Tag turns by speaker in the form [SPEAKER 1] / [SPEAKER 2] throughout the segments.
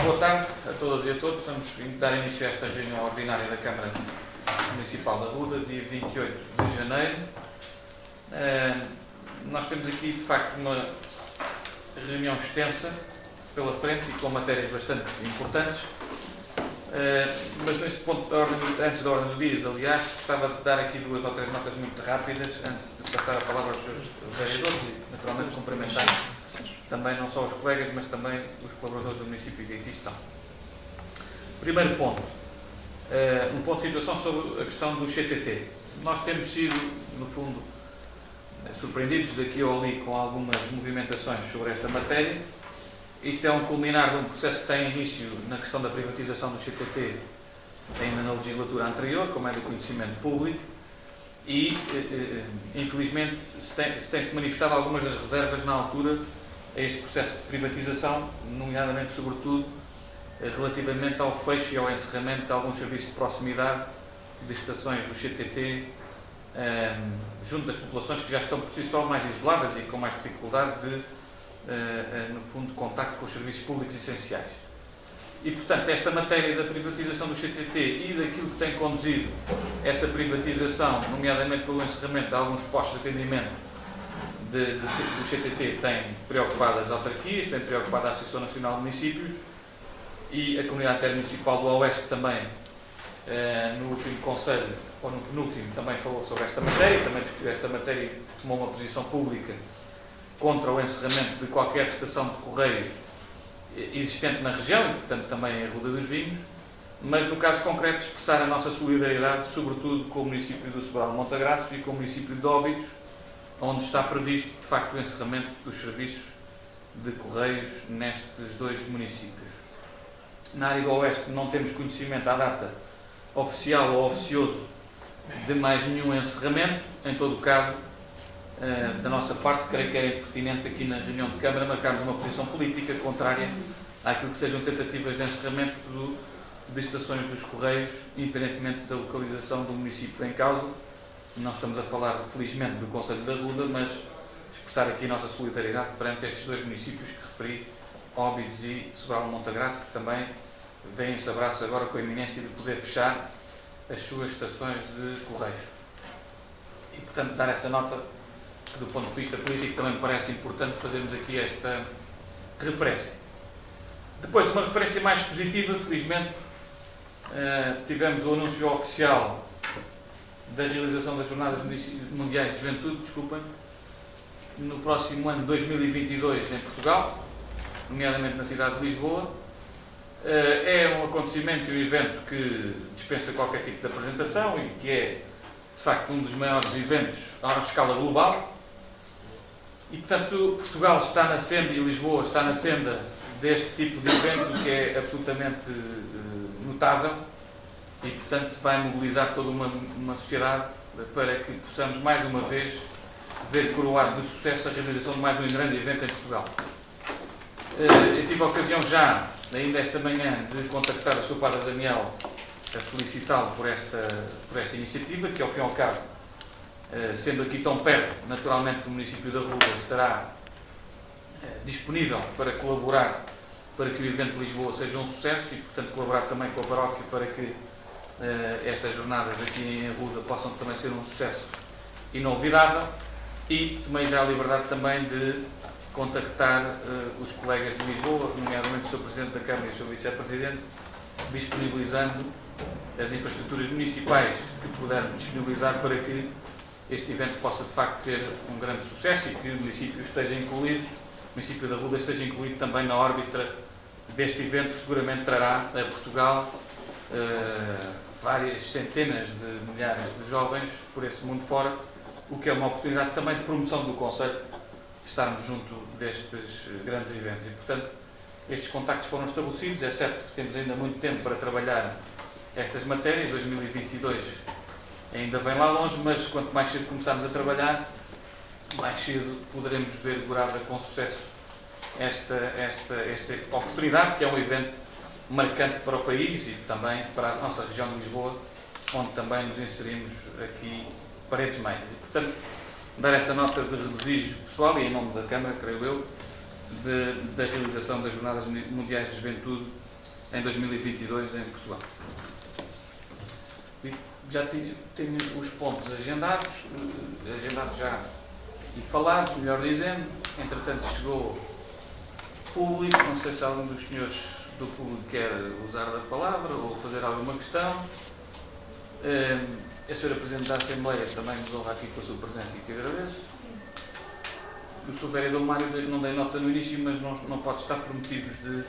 [SPEAKER 1] boa tarde a todas e a todos. Vamos dar início a esta reunião ordinária da Câmara Municipal da Ruda, dia 28 de janeiro. Nós temos aqui, de facto, uma reunião extensa pela frente e com matérias bastante importantes. Mas neste ponto, antes da ordem do dia, aliás, gostava de dar aqui duas ou três notas muito rápidas, antes de passar a palavra aos seus vereadores e, naturalmente, cumprimentar também não só os colegas, mas também os colaboradores do município que aqui estão. Primeiro ponto, um ponto de situação sobre a questão do CTT. Nós temos sido, no fundo, surpreendidos daqui ou ali com algumas movimentações sobre esta matéria. Isto é um culminar de um processo que tem início na questão da privatização do CTT ainda na legislatura anterior, como é do conhecimento público, e infelizmente tem-se manifestado algumas das reservas na altura a este processo de privatização, nomeadamente, sobretudo, relativamente ao fecho e ao encerramento de alguns serviços de proximidade de estações do CTT junto das populações que já estão por si só mais isoladas e com mais dificuldade de, no fundo, contacto com os serviços públicos essenciais. E, portanto, esta matéria da privatização do CTT e daquilo que tem conduzido essa privatização, nomeadamente pelo encerramento de alguns postos de atendimento do CTT, tem preocupado as autarquias, tem preocupado a Associação Nacional de Municípios e a Comunidade Intermunicipal do Oeste também, no último Conselho, ou no penúltimo, também falou sobre esta matéria, também discutiu esta matéria e tomou uma posição pública contra o encerramento de qualquer estação de correios existente na região e, portanto, também em Arruda dos Vinhos, mas no caso concreto expressar a nossa solidariedade, sobretudo com o município do Sobral de Montagraço e com o município de Óbidos, onde está previsto, de facto, o encerramento dos serviços de correios nestes dois municípios. Na área do Oeste não temos conhecimento à data oficial ou oficioso de mais nenhum encerramento. Em todo o caso, da nossa parte, creio que era pertinente aqui na reunião de Câmara marcarmos uma posição política contrária àquilo que sejam tentativas de encerramento de estações dos correios, independentemente da localização do município em causa. Não estamos a falar, felizmente, do Conselho da Ruda, mas expressar aqui a nossa solidariedade perante estes dois municípios que referi, Óbidos e Sobral de Montagraço, que também vêm-se abraço agora com a iminência de poder fechar as suas estações de correios. E, portanto, dar essa nota que, do ponto de vista político, também me parece importante fazermos aqui esta referência. Depois, uma referência mais positiva, felizmente, tivemos o anúncio oficial da realização das Jornadas Mundiais de Juventude, no próximo ano 2022 em Portugal, nomeadamente na cidade de Lisboa. É um acontecimento e um evento que dispensa qualquer tipo de apresentação e que é, de facto, um dos maiores eventos à escala global. E, portanto, Portugal está na senda e Lisboa está na senda deste tipo de eventos, o que é absolutamente notável. E, portanto, vai mobilizar toda uma sociedade para que possamos, mais uma vez, ver coroado de sucesso a realização de mais um grande evento em Portugal. Eu tive a ocasião já, ainda esta manhã, de contactar o Sr. Padre Daniel, a felicitá-lo por esta iniciativa, que, ao fim e ao cabo, sendo aqui tão perto, naturalmente, do município da Ruda, estará disponível para colaborar para que o evento de Lisboa seja um sucesso e, portanto, colaborar também com a paróquia para que estas jornadas aqui em Arruda possam também ser um sucesso inolvidável. E tomei já a liberdade também de contactar os colegas de Lisboa, nomeadamente o Sr. Presidente da Câmara e o Sr. Vice-Presidente, disponibilizando as infraestruturas municipais que pudermos disponibilizar para que este evento possa, de facto, ter um grande sucesso e que o município esteja incluído, o município da Ruda esteja incluído também na órbita deste evento, que seguramente trará a Portugal várias centenas de milhares de jovens por esse mundo fora, o que é uma oportunidade também de promoção do Conselho, estarmos junto destes grandes eventos. E, portanto, estes contactos foram estabelecidos. É certo que temos ainda muito tempo para trabalhar estas matérias. 2022 ainda vem lá longe, mas quanto mais cedo começarmos a trabalhar, mais cedo poderemos ver gorada com sucesso esta oportunidade, que é um evento marcante para o país e também para a nossa região de Lisboa, onde também nos inserimos aqui paredes meias. E, portanto, dar essa nota de regozijo pessoal e em nome da Câmara, creio eu, da realização das Jornadas Mundiais de Juventude em 2022 em Portugal. Já tenho os pontos agendados já e falados, melhor dizendo. Entretanto, chegou público, não sei se algum dos senhores do público quer usar da palavra ou fazer alguma questão. A senhora Presidente da Assembleia também nos honra aqui com a sua presença e que agradeço. O Sr. Vereador Mário não dei nota no início, mas não pode estar por motivos de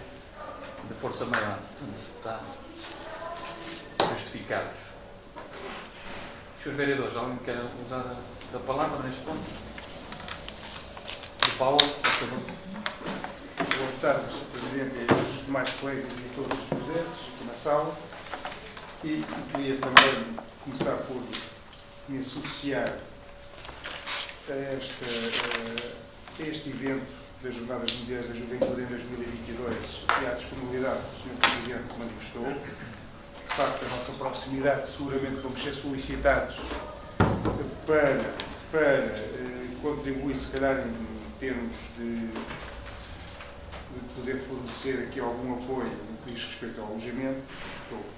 [SPEAKER 1] força maior. Portanto, está justificados. Senhores Vereadores, alguém quer usar da palavra neste ponto? Do Paulo, por favor.
[SPEAKER 2] Boa tarde, Sr. Presidente, e aos demais colegas e a todos os presentes aqui na sala. E queria também começar por me associar a este evento das Jornadas Mundiais da Juventude em 2022 e à disponibilidade que o Sr. Presidente manifestou. De facto, a nossa proximidade, seguramente vamos ser solicitados para contribuir, se calhar, em termos de poder fornecer aqui algum apoio no que diz respeito ao alojamento.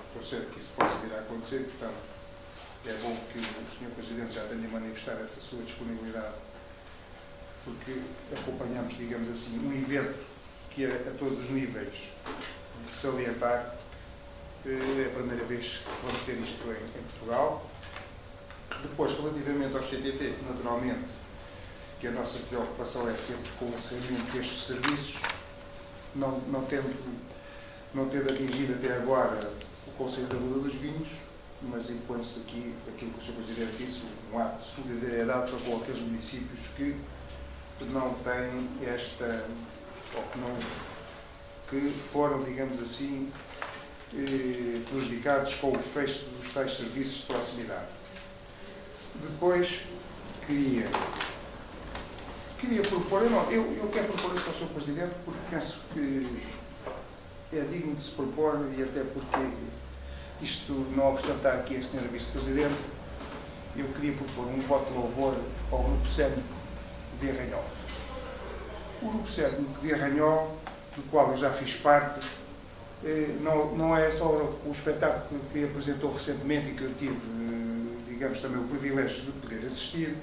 [SPEAKER 2] Estou certo que isso possa vir a acontecer, portanto, é bom que o Sr. Presidente já tenha manifestado essa sua disponibilidade, porque acompanhamos, digamos assim, um evento que é a todos os níveis de salientar. É a primeira vez que vamos ter isto em Portugal. Depois, relativamente aos CTT, naturalmente, que a nossa preocupação é sempre com o encerramento destes serviços, não tendo atingido até agora o Conselho da Ruda dos Vinhos, mas impõe-se aqui aquilo que o Sr. Presidente disse, um ato de solidariedade para com aqueles municípios que não têm esta, ou que foram, digamos assim, prejudicados com o fecho dos tais serviços de proximidade. Depois, queria propor, eu quero propor isto ao Sr. Presidente porque penso que é digno de se propor e até porque isto, não obstante estar aqui a Sra. Vice-Presidente, eu queria propor um voto de louvor ao Grupo Cénico de Arranhol. O Grupo Cénico de Arranhol, do qual eu já fiz parte, não é só o espetáculo que apresentou recentemente e que eu tive, digamos, também o privilégio de poder assistir,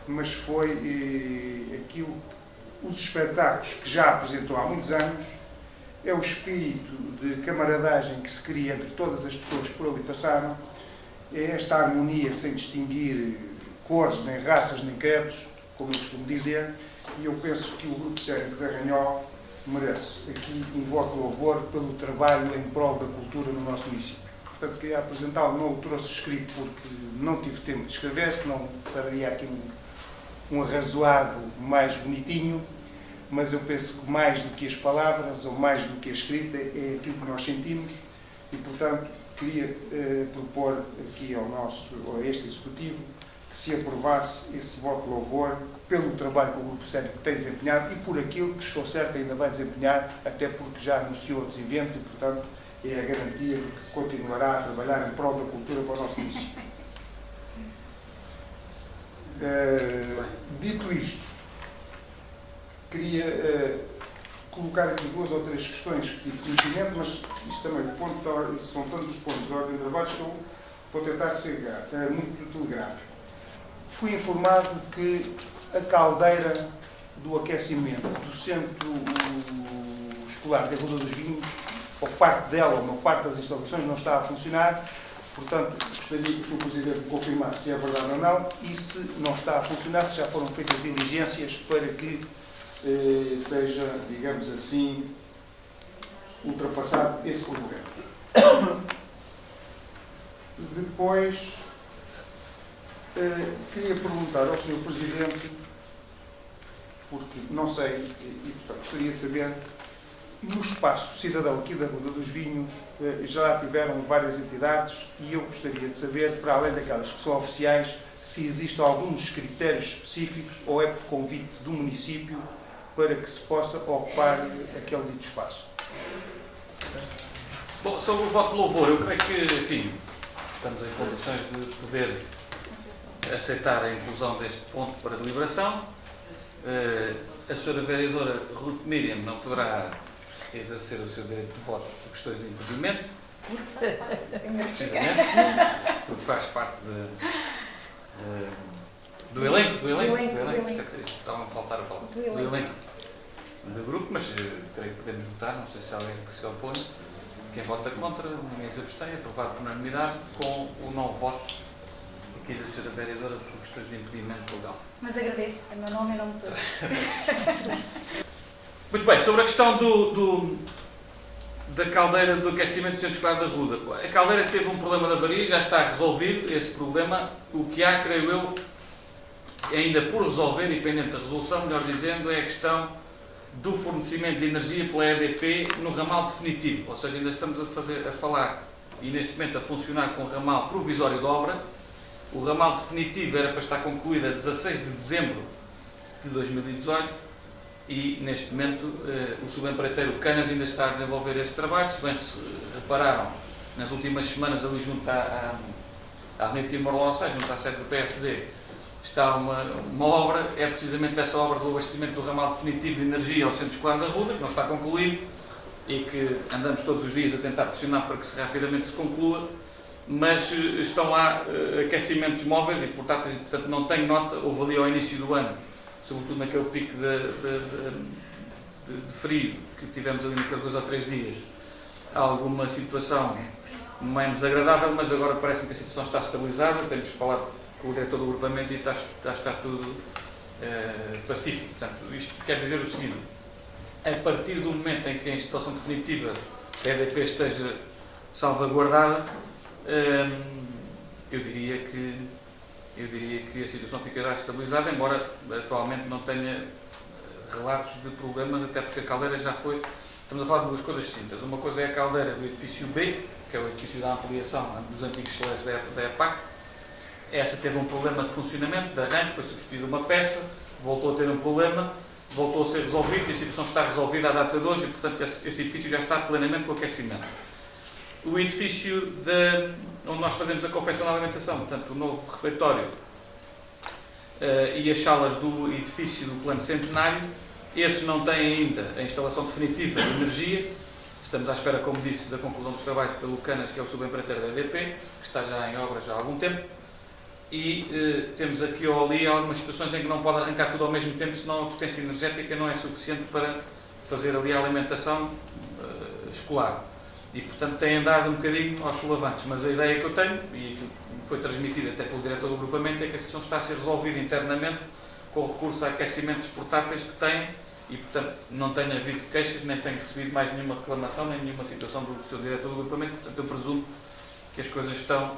[SPEAKER 2] mas foi os espetáculos que já apresentou há muitos anos, é o espírito de camaradagem que se cria entre todas as pessoas que por ali passaram, é esta harmonia sem distinguir cores, nem raças, nem credos, como eu costumo dizer, e eu penso que o Grupo Cénico de Arranhol merece aqui um voto de louvor pelo trabalho em prol da cultura no nosso município. Portanto, queria apresentá-lo, não o trouxe escrito porque não tive tempo de escrever, senão estaria aqui um arrazoado mais bonitinho, mas eu penso que mais do que as palavras, ou mais do que a escrita, é aquilo que nós sentimos e, portanto, queria propor aqui a este Executivo que se aprovasse esse voto de louvor pelo trabalho que o Grupo Cénico tem desempenhado e por aquilo que estou certo ainda vai desempenhar, até porque já anunciou outros eventos e, portanto, é a garantia de que continuará a trabalhar em prol da cultura para o nosso município. Dito isto, queria colocar aqui 2 ou 3 questões que tive conhecimento, mas isto também são todos os pontos de ordem de trabalho que eu vou tentar ser muito telegráfico. Fui informado que a caldeira do aquecimento do centro escolar da Ruda dos Vinhos, ou parte dela, ou uma parte das instalações, não está a funcionar. Portanto, gostaria que o Sr. Presidente me confirmasse se é verdade ou não e se não está a funcionar, se já foram feitas diligências para que seja, digamos assim, ultrapassado esse problema. Depois, queria perguntar ao Sr. Presidente, porque não sei, e portanto gostaria de saber, no espaço cidadão aqui da Ruda dos Vinhos, já tiveram várias entidades e eu gostaria de saber, para além daquelas que são oficiais, se existem alguns critérios específicos ou é por convite do município para que se possa ocupar aquele dito espaço.
[SPEAKER 1] Bom, sobre o voto de louvor, eu creio que, enfim, estamos em condições de poder aceitar a inclusão deste ponto para deliberação. A Sra. Vereadora Ruth Miriam não poderá exercer o seu direito de voto por questões de impedimento,
[SPEAKER 3] Precisamente.
[SPEAKER 1] porque faz parte do elenco, estava a faltar a palavra, do elenco do grupo, mas creio que podemos votar, não sei se há alguém que se opõe. Quem vota contra, ninguém se abstém, aprovado por unanimidade, com o não voto aqui da Sra. Vereadora por questões de impedimento legal.
[SPEAKER 3] Mas agradeço, é meu nome e nome de todos.
[SPEAKER 1] Muito bem, sobre a questão da caldeira do aquecimento do Centro Escolar da Ruda. A caldeira teve um problema de avaria, já está resolvido esse problema. O que há, creio eu, ainda por resolver, e pendente da resolução, melhor dizendo, é a questão do fornecimento de energia pela EDP no ramal definitivo. Ou seja, ainda estamos a falar e neste momento a funcionar com o ramal provisório de obra. O ramal definitivo era para estar concluído a 16 de dezembro de 2018 e neste momento o subempreiteiro Canas ainda está a desenvolver esse trabalho. Se bem se repararam, nas últimas semanas ali junto à Avenida Timor-Leste, junto à sede do PSD, está uma obra, é precisamente essa obra do abastecimento do ramal definitivo de energia ao Centro Escolar da Ruda, que não está concluído e que andamos todos os dias a tentar pressionar para que rapidamente se conclua, mas estão lá aquecimentos móveis e portáteis, portanto não tenho nota, houve ali ao início do ano, sobretudo naquele pico de frio que tivemos ali naqueles 2 ou 3 dias, há alguma situação menos agradável, mas agora parece-me que a situação está estabilizada, temos falado com o diretor do agrupamento e está tudo pacífico. Portanto, isto quer dizer o seguinte: a partir do momento em que a instalação definitiva da EDP esteja salvaguardada, eu diria que a situação ficará estabilizada, embora atualmente não tenha relatos de problemas, até porque a caldeira já foi. Estamos a falar de duas coisas distintas. Uma coisa é a caldeira do edifício B, que é o edifício da ampliação dos antigos chalés da EPAC. Essa teve um problema de funcionamento, de arranque, foi substituída uma peça, voltou a ter um problema, voltou a ser resolvido e a situação está resolvida à data de hoje e, portanto, esse edifício já está plenamente com aquecimento. O edifício onde nós fazemos a confecção da alimentação, portanto, o novo refeitório e as salas do edifício do Plano Centenário, esses não têm ainda a instalação definitiva de energia. Estamos à espera, como disse, da conclusão dos trabalhos pelo Canas, que é o subempreiteiro da EDP, que está já em obras já há algum tempo. E temos aqui ou ali algumas situações em que não pode arrancar tudo ao mesmo tempo, senão a potência energética não é suficiente para fazer ali a alimentação escolar. E, portanto, tem andado um bocadinho aos solavantes. Mas a ideia que eu tenho, e que foi transmitida até pelo diretor do agrupamento, é que a situação está a ser resolvida internamente com recurso a aquecimentos portáteis que tem e, portanto, não tem havido queixas, nem tenho recebido mais nenhuma reclamação, nem nenhuma situação do seu diretor do agrupamento. Portanto, eu presumo que as coisas estão,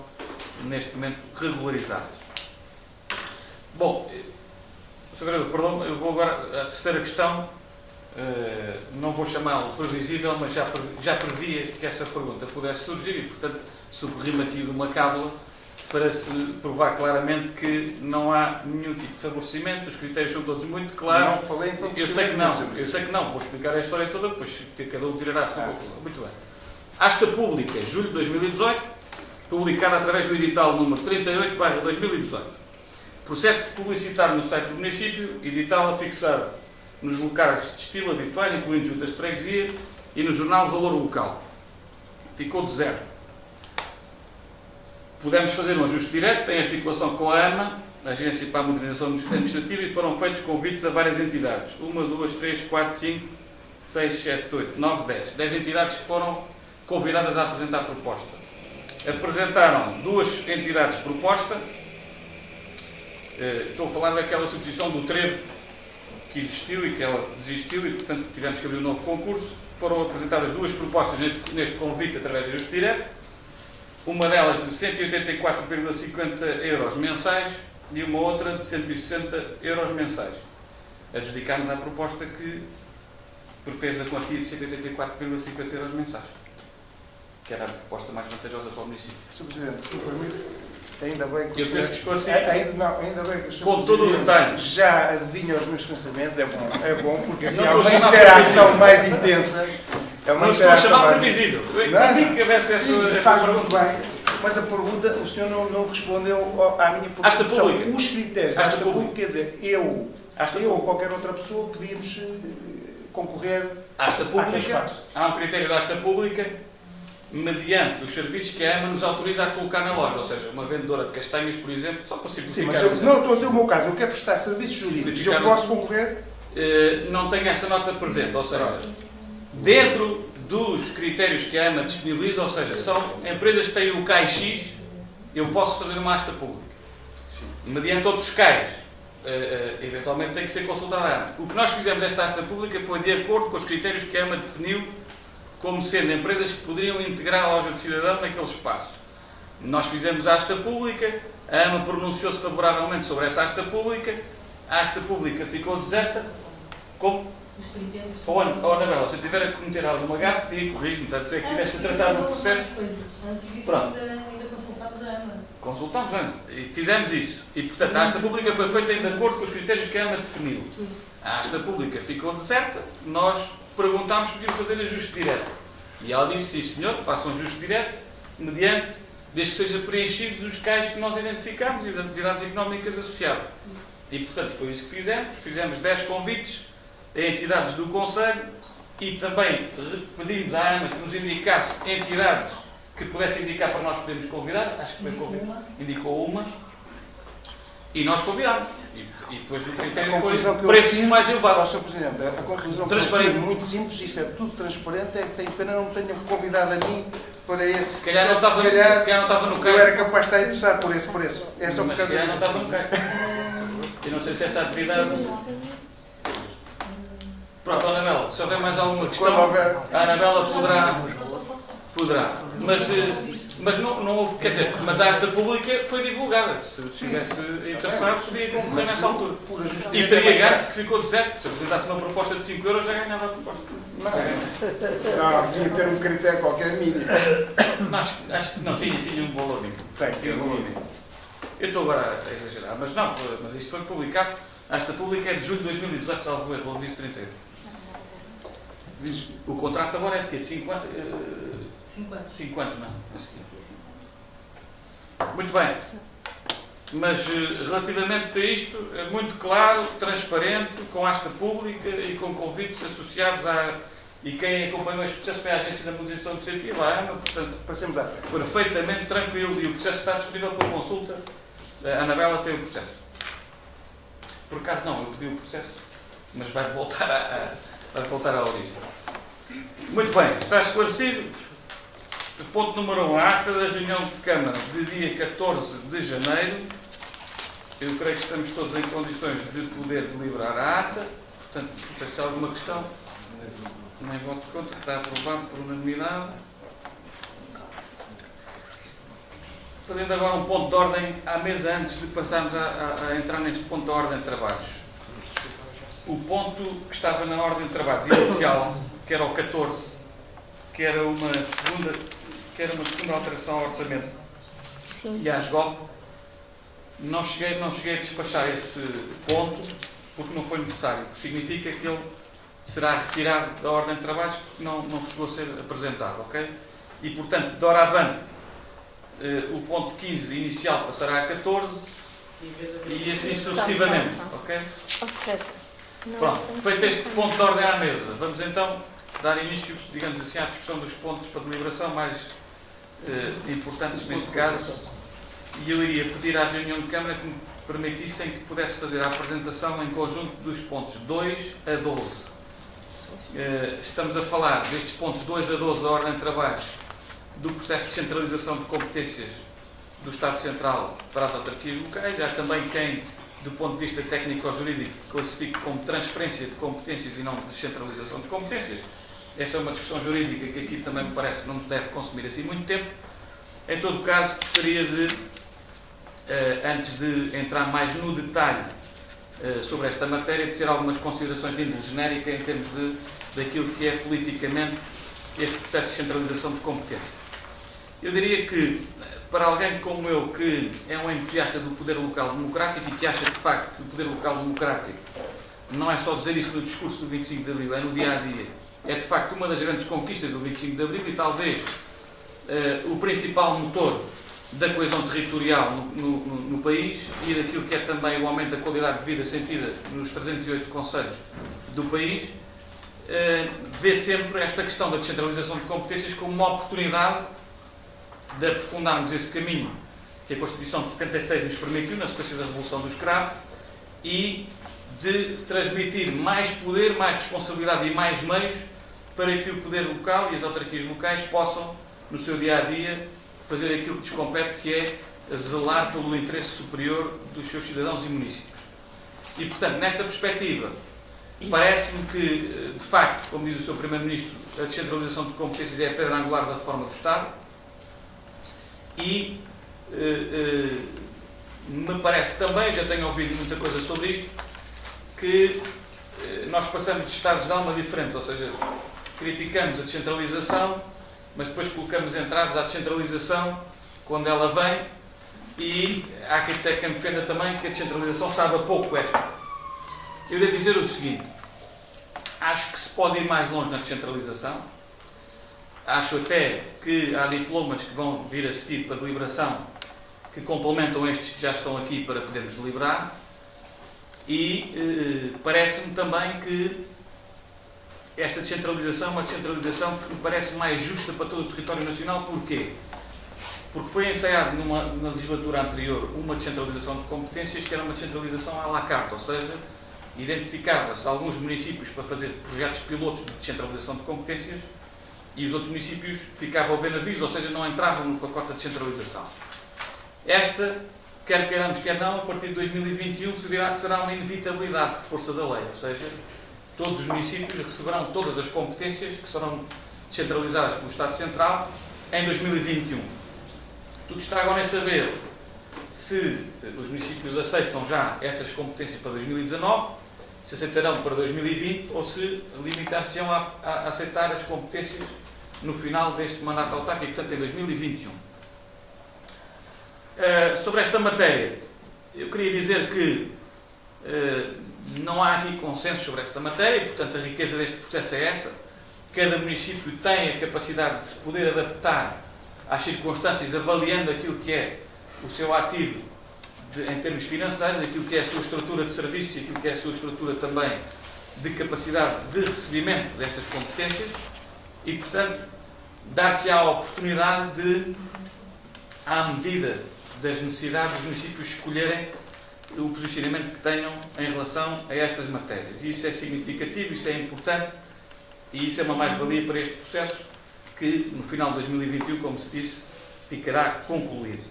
[SPEAKER 1] neste momento, regularizadas. Bom, Sr. Vereador, perdão, eu vou agora à terceira questão. Não vou chamá-lo previsível, mas já previa que essa pergunta pudesse surgir e, portanto, socorri-me aqui de uma cábula para se provar claramente que não há nenhum tipo de favorecimento, os critérios são todos muito claros.
[SPEAKER 2] Não falei em favorecimento.
[SPEAKER 1] Eu sei que não, vou explicar a história toda, depois cada um tirará a sua conclusão. Muito bem. Asta pública, julho de 2018, publicada através do edital número 38/2018. Procede-se publicitar no site do município, edital afixado nos locais de estilo habituais, incluindo juntas de freguesia, e no jornal Valor Local. Ficou de 0. Pudemos fazer um ajuste direto em articulação com a AMA, a Agência para a Modernização Administrativa, e foram feitos convites a várias entidades. 1, 2, 3, 4, 5, 6, 7, 8, 9, 10. 10 entidades que foram convidadas a apresentar proposta. Apresentaram 2 entidades proposta. Estou a falar daquela substituição do trevo que existiu e que ela desistiu e, portanto, tivemos que abrir um novo concurso. Foram apresentadas 2 propostas neste convite através de ajuste direto. Uma delas de 184,50 euros mensais e uma outra de 160 euros mensais. Adjudicámos à proposta que prefez a quantia de 184,50 euros mensais, que era a proposta mais vantajosa para o município.
[SPEAKER 2] Sr. Presidente, se me permite, ainda bem que
[SPEAKER 1] eu penso que esclareci.
[SPEAKER 2] Ainda bem que o Sr.
[SPEAKER 1] Com todo o detalhe.
[SPEAKER 2] Já adivinha os meus pensamentos, é bom, porque assim
[SPEAKER 1] Não
[SPEAKER 2] há uma
[SPEAKER 1] estou a chamar
[SPEAKER 2] interação
[SPEAKER 1] previsível.
[SPEAKER 2] mais intensa. É uma
[SPEAKER 1] Não estou a
[SPEAKER 2] interação
[SPEAKER 1] chamar
[SPEAKER 2] mais-
[SPEAKER 1] previsível. Eu
[SPEAKER 2] Não,
[SPEAKER 1] vi que houvesse essa
[SPEAKER 2] faz
[SPEAKER 1] pergunta.
[SPEAKER 2] muito bem, mas a pergunta, o senhor não respondeu à minha pergunta.
[SPEAKER 1] Asta
[SPEAKER 2] que são
[SPEAKER 1] pública.
[SPEAKER 2] os critérios.
[SPEAKER 1] Asta
[SPEAKER 2] Asta pública
[SPEAKER 1] pública.
[SPEAKER 2] quer dizer, eu ou qualquer outra pessoa podíamos concorrer
[SPEAKER 1] Asta
[SPEAKER 2] àquele
[SPEAKER 1] pública,
[SPEAKER 2] espaço.
[SPEAKER 1] há um critério da asta pública mediante os serviços que a AMA nos autoriza a colocar na loja, ou seja, uma vendedora de castanhas, por exemplo, só para
[SPEAKER 2] Sim,
[SPEAKER 1] simplificar.
[SPEAKER 2] mas não estou a dizer o meu caso, eu quero prestar serviços jurídicos, eu posso concorrer?
[SPEAKER 1] Não tenho essa nota presente, ou seja, dentro dos critérios que a AMA disponibiliza, ou seja, são empresas que têm o CAI X, eu posso fazer uma asta pública.
[SPEAKER 2] Sim.
[SPEAKER 1] Mediante outros CAIs, eventualmente tem que ser consultada a AMA. O que nós fizemos esta asta pública foi de acordo com os critérios que a AMA definiu como sendo empresas que poderiam integrar a loja do cidadão naquele espaço. Nós fizemos a asta pública, a AMA pronunciou-se favoravelmente sobre essa asta pública, a asta pública ficou deserta, como?
[SPEAKER 4] Os critérios.
[SPEAKER 1] Oh, Anabela, se eu tiver a cometer alguma gafe, diga, corrijo-me, tanto é que tivesse a tratar do processo.
[SPEAKER 4] Antes disso,
[SPEAKER 1] Pronto.
[SPEAKER 4] ainda consultámos a AMA.
[SPEAKER 1] Consultámos, não é? E fizemos isso. E, portanto, a asta pública foi feita de acordo com os critérios que a AMA definiu. A asta pública ficou deserta, nós perguntámos se podiam fazer ajuste direto. E ela disse, sim senhor, façam ajuste direto, mediante, desde que sejam preenchidos os CAIs que nós identificamos e as atividades económicas associadas. E, portanto, foi isso que fizemos. Fizemos 10 convites a entidades do Conselho e também pedimos à AMA que nos indicasse entidades que pudessem indicar para nós podermos convidar. Acho que foi indicou uma. E nós convidámos. E depois o critério foi preço mais elevado.
[SPEAKER 2] Sr. Presidente, a conclusão foi muito simples, isso é tudo transparente, é que tem pena não me tenham convidado a mim para esse
[SPEAKER 1] Se calhar não estava, no
[SPEAKER 2] eu
[SPEAKER 1] CAI.
[SPEAKER 2] era capaz de estar interessado por esse preço. É só por
[SPEAKER 1] Mas
[SPEAKER 2] causa
[SPEAKER 1] se calhar não
[SPEAKER 2] disso.
[SPEAKER 1] estava no CAI. Eu não sei se essa atividade... Pronto, Anabela, se houver mais alguma questão,
[SPEAKER 2] Quando houver.
[SPEAKER 1] a Anabela poderá. Mas não houve, quer dizer, mas a asta pública foi divulgada. Se estivesse interessado, podia concorrer nessa altura.
[SPEAKER 2] Por ajuste
[SPEAKER 1] E teria ganho, que ficou deserto. Se apresentasse uma proposta de 5 euros, já ganhava a proposta.
[SPEAKER 2] Não, tinha que ter um critério qualquer mínimo.
[SPEAKER 1] Não, acho que não, tinha um valor mínimo.
[SPEAKER 2] Tinha um valor mínimo.
[SPEAKER 1] Eu estou agora a exagerar, mas não, mas isto foi publicado. A asta pública é de julho de 2018, salvo erro, pelo vice 31.
[SPEAKER 2] Diz,
[SPEAKER 1] O contrato agora é de quê? 5 anos?
[SPEAKER 4] 5 anos.
[SPEAKER 1] 5 anos, não. Muito bem. Mas relativamente a isto, é muito claro, transparente, com asta pública e com convites associados à... E quem acompanhou este processo foi a Agência da Modernização Administrativa, a AMA, portanto,
[SPEAKER 2] passemos à frente.
[SPEAKER 1] perfeitamente tranquilo. E o processo está disponível para consulta. A Anabela tem o processo. Por acaso não, eu pedi o processo, mas vai voltar à origem. Muito bem, está esclarecido. Ponto número 1, a ata da reunião de Câmara de dia 14 de janeiro. Eu creio que estamos todos em condições de poder deliberar a ata. Portanto, não sei se há alguma questão. Nem voto contra, está aprovado por unanimidade. Fazendo agora um ponto de ordem à mesa antes de passarmos a entrar neste ponto de ordem de trabalhos. O ponto que estava na ordem de trabalhos inicial, que era o 14, que era uma segunda alteração ao orçamento e à SGOP, não cheguei a despachar esse ponto porque não foi necessário, o que significa que ele será retirado da ordem de trabalhos porque não chegou a ser apresentado, ok? E, portanto, de hora avante, o ponto 15 inicial passará a 14 e assim sucessivamente, ok?
[SPEAKER 5] Ou seja, não
[SPEAKER 1] Pronto,
[SPEAKER 5] vamos
[SPEAKER 1] feito este
[SPEAKER 5] pensar
[SPEAKER 1] ponto de ordem à mesa, vamos então dar início, digamos assim, à discussão dos pontos para deliberação mais importantes neste caso. E eu iria pedir à reunião de Câmara que me permitissem que pudesse fazer a apresentação em conjunto dos pontos 2 a 12. Estamos a falar destes pontos 2 a 12 da ordem de trabalhos do processo de centralização de competências do Estado Central para as autarquias locais. Há também quem, do ponto de vista técnico-jurídico, classifique como transferência de competências e não descentralização de competências. Essa é uma discussão jurídica que aqui também me parece que não nos deve consumir assim muito tempo. Em todo caso, gostaria de, antes de entrar mais no detalhe sobre esta matéria, de ser algumas considerações de índole genérica em termos daquilo que é politicamente este processo de centralização de competências. Eu diria que, para alguém como eu, que é um entusiasta do poder local democrático e que acha que, de facto, o poder local democrático não é só dizer isso no discurso do 25 de Abril, é no dia-a-dia. É, de facto, uma das grandes conquistas do 25 de Abril e, talvez, o principal motor da coesão territorial no país e daquilo que é também o aumento da qualidade de vida sentida nos 308 concelhos do país. vê sempre esta questão da descentralização de competências como uma oportunidade de aprofundarmos esse caminho que a Constituição de 76 nos permitiu, na sequência da Revolução dos Cravos, e de transmitir mais poder, mais responsabilidade e mais meios para que o poder local e as autarquias locais possam, no seu dia-a-dia, fazer aquilo que lhes compete, que é zelar pelo interesse superior dos seus cidadãos e municípios. E, portanto, nesta perspectiva, parece-me que, de facto, como diz o Sr. Primeiro-Ministro, a descentralização de competências é a pedra angular da reforma do Estado e me parece também, já tenho ouvido muita coisa sobre isto, que nós passamos de estados de alma diferentes, ou seja, criticamos a descentralização, mas depois colocamos entraves à descentralização quando ela vem, e há quem defenda também que a descentralização sabe a pouco esta. Eu devo dizer o seguinte: acho que se pode ir mais longe na descentralização, acho até que há diplomas que vão vir a seguir para deliberação que complementam estes que já estão aqui para podermos deliberar, e parece-me também que esta descentralização é uma descentralização que me parece mais justa para todo o território nacional. Porquê? Porque foi ensaiado na legislatura anterior uma descentralização de competências que era uma descentralização à la carte, ou seja, identificava-se alguns municípios para fazer projetos pilotos de descentralização de competências e os outros municípios ficavam a ver navios, ou seja, não entravam no pacote de descentralização. Esta, quer queiramos, quer não, a partir de 2021 será uma inevitabilidade por força da lei, ou seja, todos os municípios receberão todas as competências que serão descentralizadas pelo Estado Central em 2021. Tudo está agora em saber se os municípios aceitam já essas competências para 2019, se aceitarão para 2020 ou se limitar-se-ão a aceitar as competências no final deste mandato autárquico, portanto em 2021. Sobre esta matéria, eu queria dizer que não há aqui consenso sobre esta matéria, portanto a riqueza deste processo é essa. Cada município tem a capacidade de se poder adaptar às circunstâncias, avaliando aquilo que é o seu ativo em termos financeiros, aquilo que é a sua estrutura de serviços e aquilo que é a sua estrutura também de capacidade de recebimento destas competências e, portanto, dar-se a oportunidade de, à medida das necessidades dos municípios, escolherem o posicionamento que tenham em relação a estas matérias. E isso é significativo, isso é importante e isso é uma mais-valia para este processo que, no final de 2021, como se disse, ficará concluído.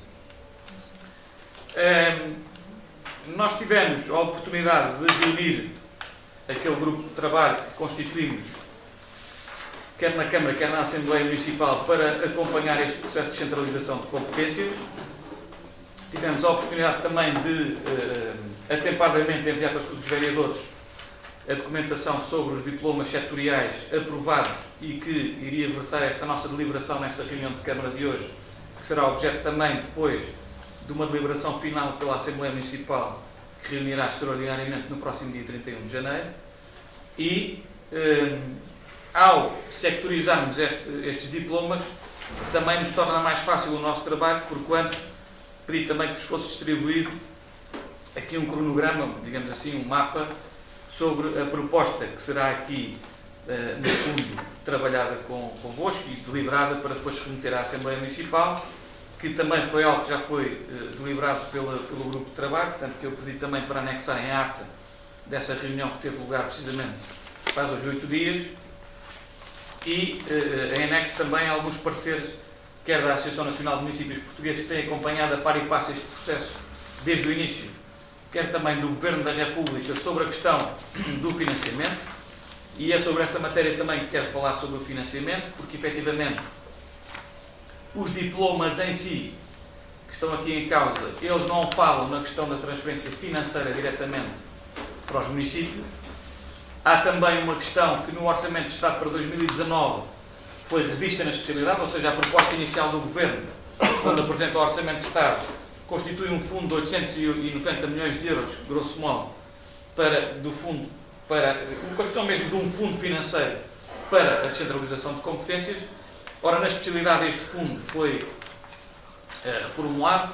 [SPEAKER 1] Nós tivemos a oportunidade de reunir aquele grupo de trabalho que constituímos, quer na Câmara, quer na Assembleia Municipal, para acompanhar este processo de descentralização de competências. Tivemos a oportunidade também de, atempadamente, enviar para todos os vereadores a documentação sobre os diplomas setoriais aprovados e que iria versar esta nossa deliberação nesta reunião de Câmara de hoje, que será objeto também depois de uma deliberação final pela Assembleia Municipal, que reunirá extraordinariamente no próximo dia 31 de janeiro. E, ao sectorizarmos estes diplomas, também nos torna mais fácil o nosso trabalho, porquanto pedi também que vos fosse distribuído aqui um cronograma, digamos assim, um mapa, sobre a proposta que será aqui, no fundo, trabalhada convosco e deliberada para depois remeter à Assembleia Municipal, que também foi algo que já foi deliberado pelo grupo de trabalho, portanto que eu pedi também para anexarem a ata dessa reunião que teve lugar precisamente faz hoje 8 dias, e em anexo também alguns pareceres, quer da Associação Nacional de Municípios Portugueses, que tem acompanhado a par e passo este processo desde o início, quer também do Governo da República, sobre a questão do financiamento, e é sobre essa matéria também que quero falar sobre o financiamento, porque efetivamente os diplomas em si, que estão aqui em causa, eles não falam na questão da transferência financeira diretamente para os municípios. Há também uma questão que no Orçamento de Estado para 2019 foi revista na especialidade, ou seja, a proposta inicial do Governo, quando apresenta o Orçamento de Estado, constitui um fundo de 890 milhões de euros, grosso modo, para a construção mesmo de um fundo financeiro para a descentralização de competências. Ora, na especialidade este fundo foi reformulado,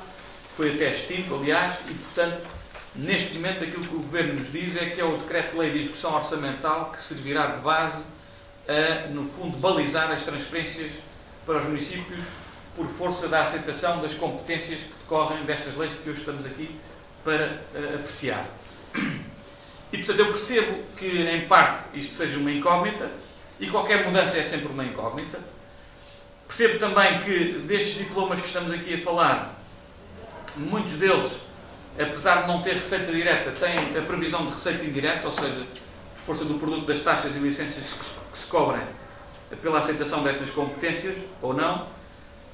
[SPEAKER 1] foi até extinto, aliás, e, portanto, Neste momento, aquilo que o Governo nos diz é que é o Decreto-Lei de Execução Orçamental que servirá de base a, no fundo, balizar as transferências para os municípios por força da aceitação das competências que decorrem destas leis que hoje estamos aqui para apreciar. E, portanto, eu percebo que, em parte, isto seja uma incógnita, e qualquer mudança é sempre uma incógnita. Percebo também que, destes diplomas que estamos aqui a falar, muitos deles, apesar de não ter receita direta, têm a previsão de receita indireta, ou seja, por força do produto das taxas e licenças que se cobrem pela aceitação destas competências, ou não,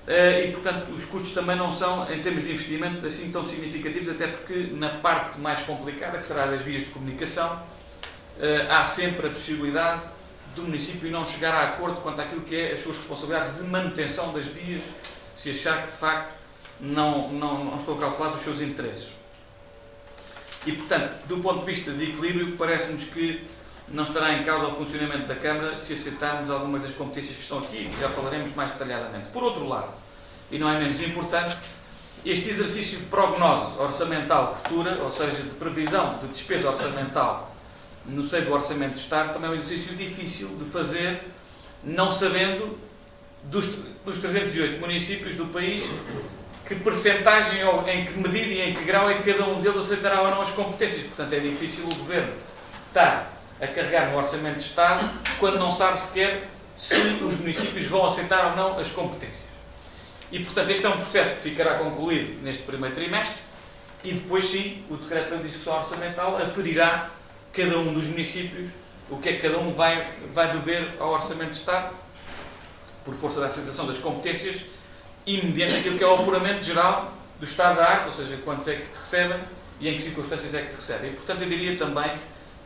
[SPEAKER 1] e, portanto, os custos também não são, em termos de investimento, assim tão significativos, até porque, na parte mais complicada, que será das vias de comunicação, há sempre a possibilidade do município não chegar a acordo quanto àquilo que é as suas responsabilidades de manutenção das vias, se achar que, de facto, não estão calculados os seus interesses. E, portanto, do ponto de vista de equilíbrio, parece-nos que não estará em causa o funcionamento da Câmara se aceitarmos algumas das competências que estão aqui e que já falaremos mais detalhadamente. Por outro lado, e não é menos importante, este exercício de prognose orçamental futura, ou seja, de previsão de despesa orçamental no seio do Orçamento de Estado, também é um exercício difícil de fazer, não sabendo dos 308 municípios do país que percentagem, ou em que medida e em que grau é que cada um deles aceitará ou não as competências. Portanto, é difícil o Governo estar a carregar no Orçamento de Estado quando não sabe sequer se os municípios vão aceitar ou não as competências. E, portanto, este é um processo que ficará concluído neste primeiro trimestre e depois, sim, o Decreto de Execução Orçamental aferirá cada um dos municípios o que é que cada um vai beber ao Orçamento de Estado por força da aceitação das competências e mediante aquilo que é o apuramento geral do estado da arte, ou seja, quantos é que recebem e em que circunstâncias é que recebem. E, portanto, eu diria também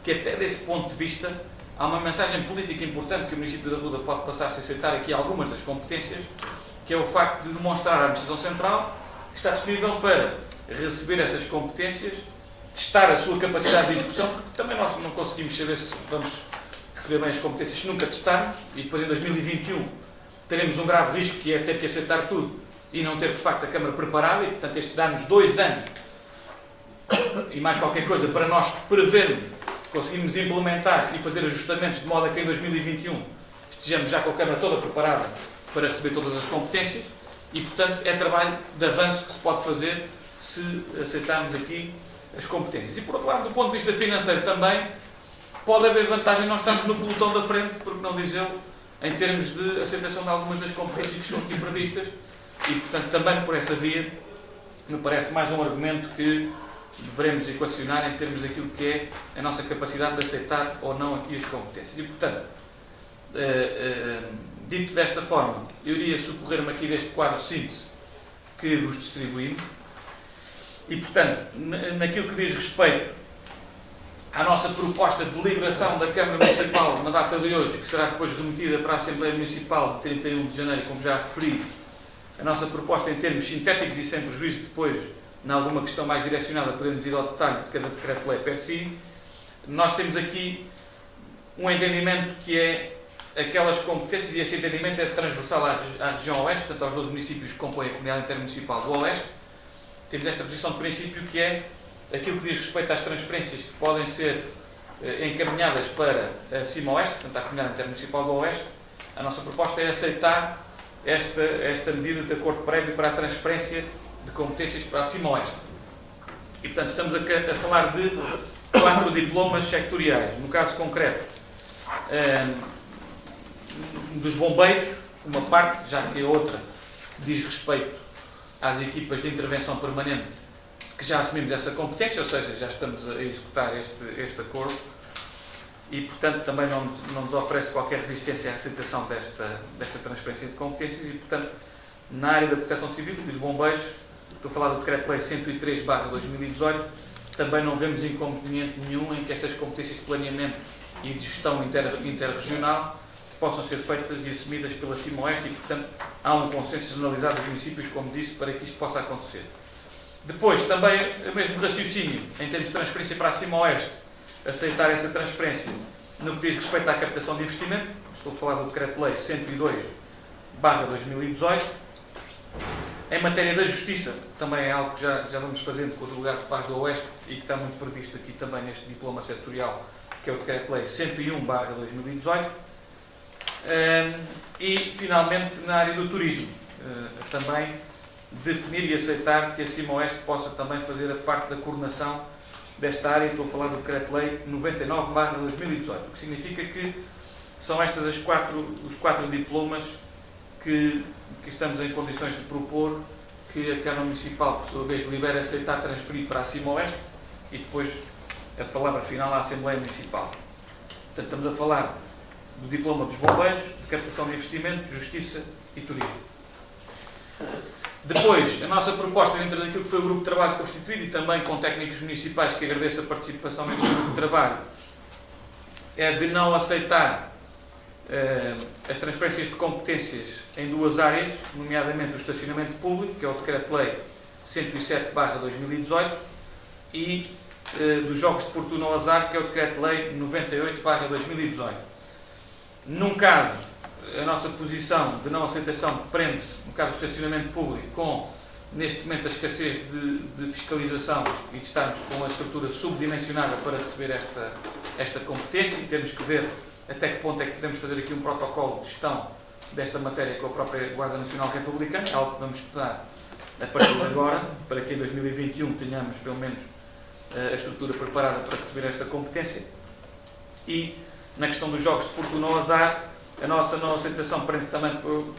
[SPEAKER 1] que até desse ponto de vista há uma mensagem política importante que o município da Ruda pode passar a aceitar aqui algumas das competências, que é o facto de demonstrar à Administração Central que está disponível para receber essas competências, testar a sua capacidade de execução, porque também nós não conseguimos saber se vamos receber bem as competências se nunca testarmos, e depois em 2021 teremos um grave risco que é ter que aceitar tudo e não ter de facto a Câmara preparada, e portanto este dá-nos 2 anos e mais qualquer coisa para nós prevermos, conseguirmos implementar e fazer ajustamentos de modo a que em 2021 estejamos já com a Câmara toda preparada para receber todas as competências e, portanto, é trabalho de avanço que se pode fazer se aceitarmos aqui as competências. E, por outro lado, do ponto de vista financeiro também, pode haver vantagem nós estarmos no pelotão da frente, porque não diz eu, em termos de aceitação de algumas das competências que estão aqui previstas e, portanto, também por essa via, me parece mais um argumento que devemos equacionar em termos daquilo que é a nossa capacidade de aceitar ou não aqui as competências. E, portanto, dito desta forma, eu iria socorrer-me aqui deste quadro de síntese que vos distribuímos e, portanto, naquilo que diz respeito à nossa proposta de deliberação da Câmara Municipal na data de hoje, que será depois remetida para a Assembleia Municipal de 31 de janeiro, como já referi, a nossa proposta em termos sintéticos e sem prejuízo depois, em alguma questão mais direcionada, podemos ir ao detalhe de cada decreto-lei per si, nós temos aqui um entendimento que é aquelas competências, e esse entendimento é transversal à região Oeste, portanto aos 12 municípios que compõem a Comunidade Intermunicipal do Oeste. Temos esta posição de princípio que é aquilo que diz respeito às transferências que podem ser encaminhadas para a Cima-Oeste, portanto à Comunidade Intermunicipal do Oeste. A nossa proposta é aceitar esta medida de acordo prévio para a transferência de competências para a Cima-Oeste. E, portanto, estamos a falar de 4 diplomas sectoriais. No caso concreto, dos bombeiros, uma parte, já que a outra diz respeito às equipas de intervenção permanente, que já assumimos essa competência, ou seja, já estamos a executar este acordo e, portanto, também não nos oferece qualquer resistência à aceitação desta transferência de competências e, portanto, na área da proteção civil e dos bombeiros, estou a falar do Decreto-Lei 103/2018, também não vemos inconveniente nenhum em que estas competências de planeamento e de gestão interregional possam ser feitas e assumidas pela Cima-Oeste e, portanto, há um consenso generalizado dos municípios, como disse, para que isto possa acontecer. Depois, também, o mesmo raciocínio, em termos de transferência para a Cima-Oeste, aceitar essa transferência no que diz respeito à captação de investimento, estou a falar do Decreto-Lei 102/2018, Em matéria da justiça, também é algo que já vamos fazendo com o Julgado de Paz do Oeste e que está muito previsto aqui também neste diploma setorial, que é o Decreto-Lei 101/2018. E, finalmente, na área do turismo, também definir e aceitar que a CIMA-Oeste possa também fazer a parte da coordenação desta área. Estou a falar do Decreto-Lei 99/2018, o que significa que são estas os quatro diplomas que estamos em condições de propor que a Câmara Municipal, por sua vez, libera aceitar transferir para a CIMA-Oeste e depois a palavra final à Assembleia Municipal. Portanto, estamos a falar do diploma dos bombeiros, de captação de investimento, justiça e turismo. Depois, a nossa proposta dentro daquilo que foi o grupo de trabalho constituído e também com técnicos municipais, que agradeço a participação neste grupo de trabalho, é de não aceitar as transferências de competências em duas áreas, nomeadamente o estacionamento público, que é o Decreto-Lei 107/2018, e dos jogos de fortuna ao azar, que é o Decreto-Lei 98/2018. Num caso, a nossa posição de não aceitação prende-se, no caso do estacionamento público, com, neste momento, a escassez de fiscalização e de estarmos com a estrutura subdimensionada para receber esta competência, e temos que ver até que ponto é que podemos fazer aqui um protocolo de gestão desta matéria com a própria Guarda Nacional Republicana, é algo que vamos estudar a partir de agora, para que em 2021 tenhamos, pelo menos, a estrutura preparada para receber esta competência. E, na questão dos jogos de fortuna ao azar, a nossa não aceitação prende-se também por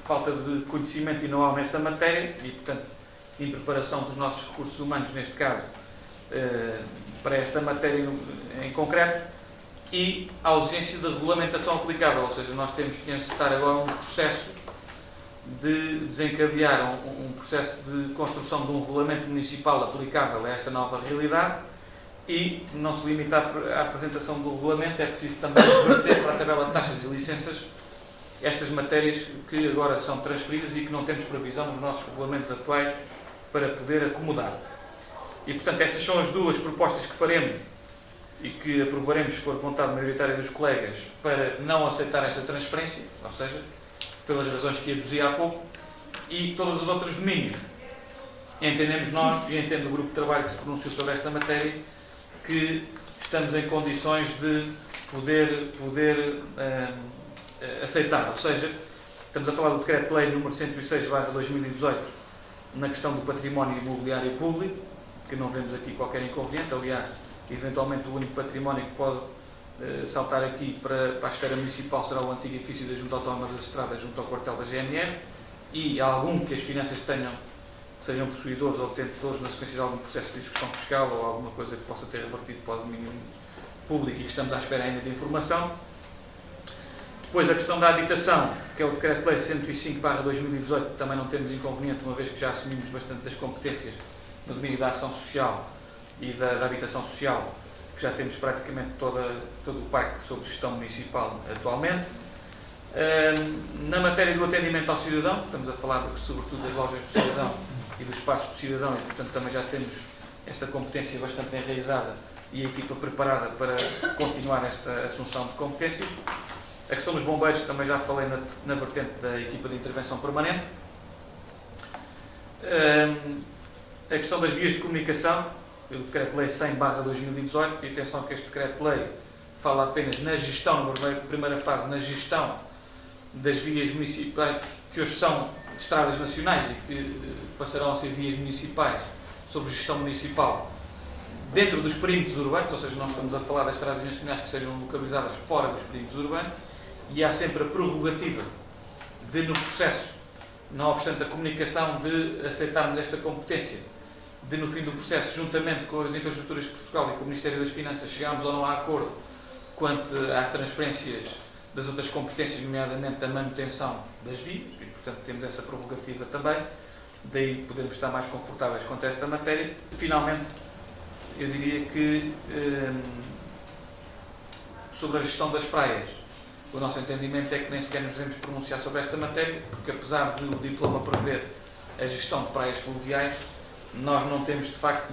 [SPEAKER 1] falta de conhecimento e know-how nesta matéria e, portanto, impreparação dos nossos recursos humanos, neste caso, para esta matéria em concreto, e a ausência de regulamentação aplicável, ou seja, nós temos que encetar agora um processo de desencadear um processo de construção de um regulamento municipal aplicável a esta nova realidade e não se limitar à apresentação do regulamento, é preciso também reverter para a tabela de taxas e licenças estas matérias que agora são transferidas e que não temos previsão nos nossos regulamentos atuais para poder acomodar. E, portanto, estas são as duas propostas que faremos e que aprovaremos, se for vontade maioritária dos colegas, para não aceitar esta transferência, ou seja, pelas razões que aduzi há pouco, e todos os outros domínios. Entendemos nós, e entende o grupo de trabalho que se pronunciou sobre esta matéria, que estamos em condições de poder aceitar. Ou seja, estamos a falar do Decreto-Lei número 106/2018 na questão do património imobiliário público, que não vemos aqui qualquer inconveniente. Aliás, eventualmente o único património que pode saltar aqui para a esfera municipal será o antigo edifício da Junta Autónoma das Estradas junto ao quartel da GNR, e algum que as finanças sejam possuidores ou detentores na sequência de algum processo de execução fiscal ou alguma coisa que possa ter revertido para o domínio público e que estamos à espera ainda de informação. Depois a questão da habitação, que é o Decreto-Lei 105/2018, também não temos inconveniente, uma vez que já assumimos bastante das competências no domínio da ação social e da habitação social, que já temos praticamente todo o parque sob gestão municipal atualmente. Na matéria do atendimento ao cidadão, estamos a falar sobretudo das lojas do cidadão e dos espaços do cidadão, e portanto também já temos esta competência bastante enraizada e a equipa preparada para continuar esta assunção de competências. A questão dos bombeiros, também já falei na vertente da equipa de intervenção permanente. A questão das vias de comunicação, o Decreto-Lei 100/2018, e atenção que este Decreto-Lei fala apenas na gestão, na primeira fase, na gestão das vias municipais, que hoje são estradas nacionais e que passarão a ser vias municipais, sob gestão municipal, dentro dos perímetros urbanos, ou seja, não estamos a falar das estradas nacionais que sejam localizadas fora dos perímetros urbanos, e há sempre a prerrogativa de, no processo, não obstante a comunicação, de aceitarmos esta competência, de, no fim do processo, juntamente com as infraestruturas de Portugal e com o Ministério das Finanças, chegarmos ou não a acordo quanto às transferências das outras competências, nomeadamente a manutenção das vias, e, portanto, temos essa prerrogativa também, daí podemos estar mais confortáveis quanto a esta matéria. E, finalmente, eu diria que, sobre a gestão das praias, o nosso entendimento é que nem sequer nos devemos pronunciar sobre esta matéria, porque apesar do diploma prever a gestão de praias fluviais, nós não temos de facto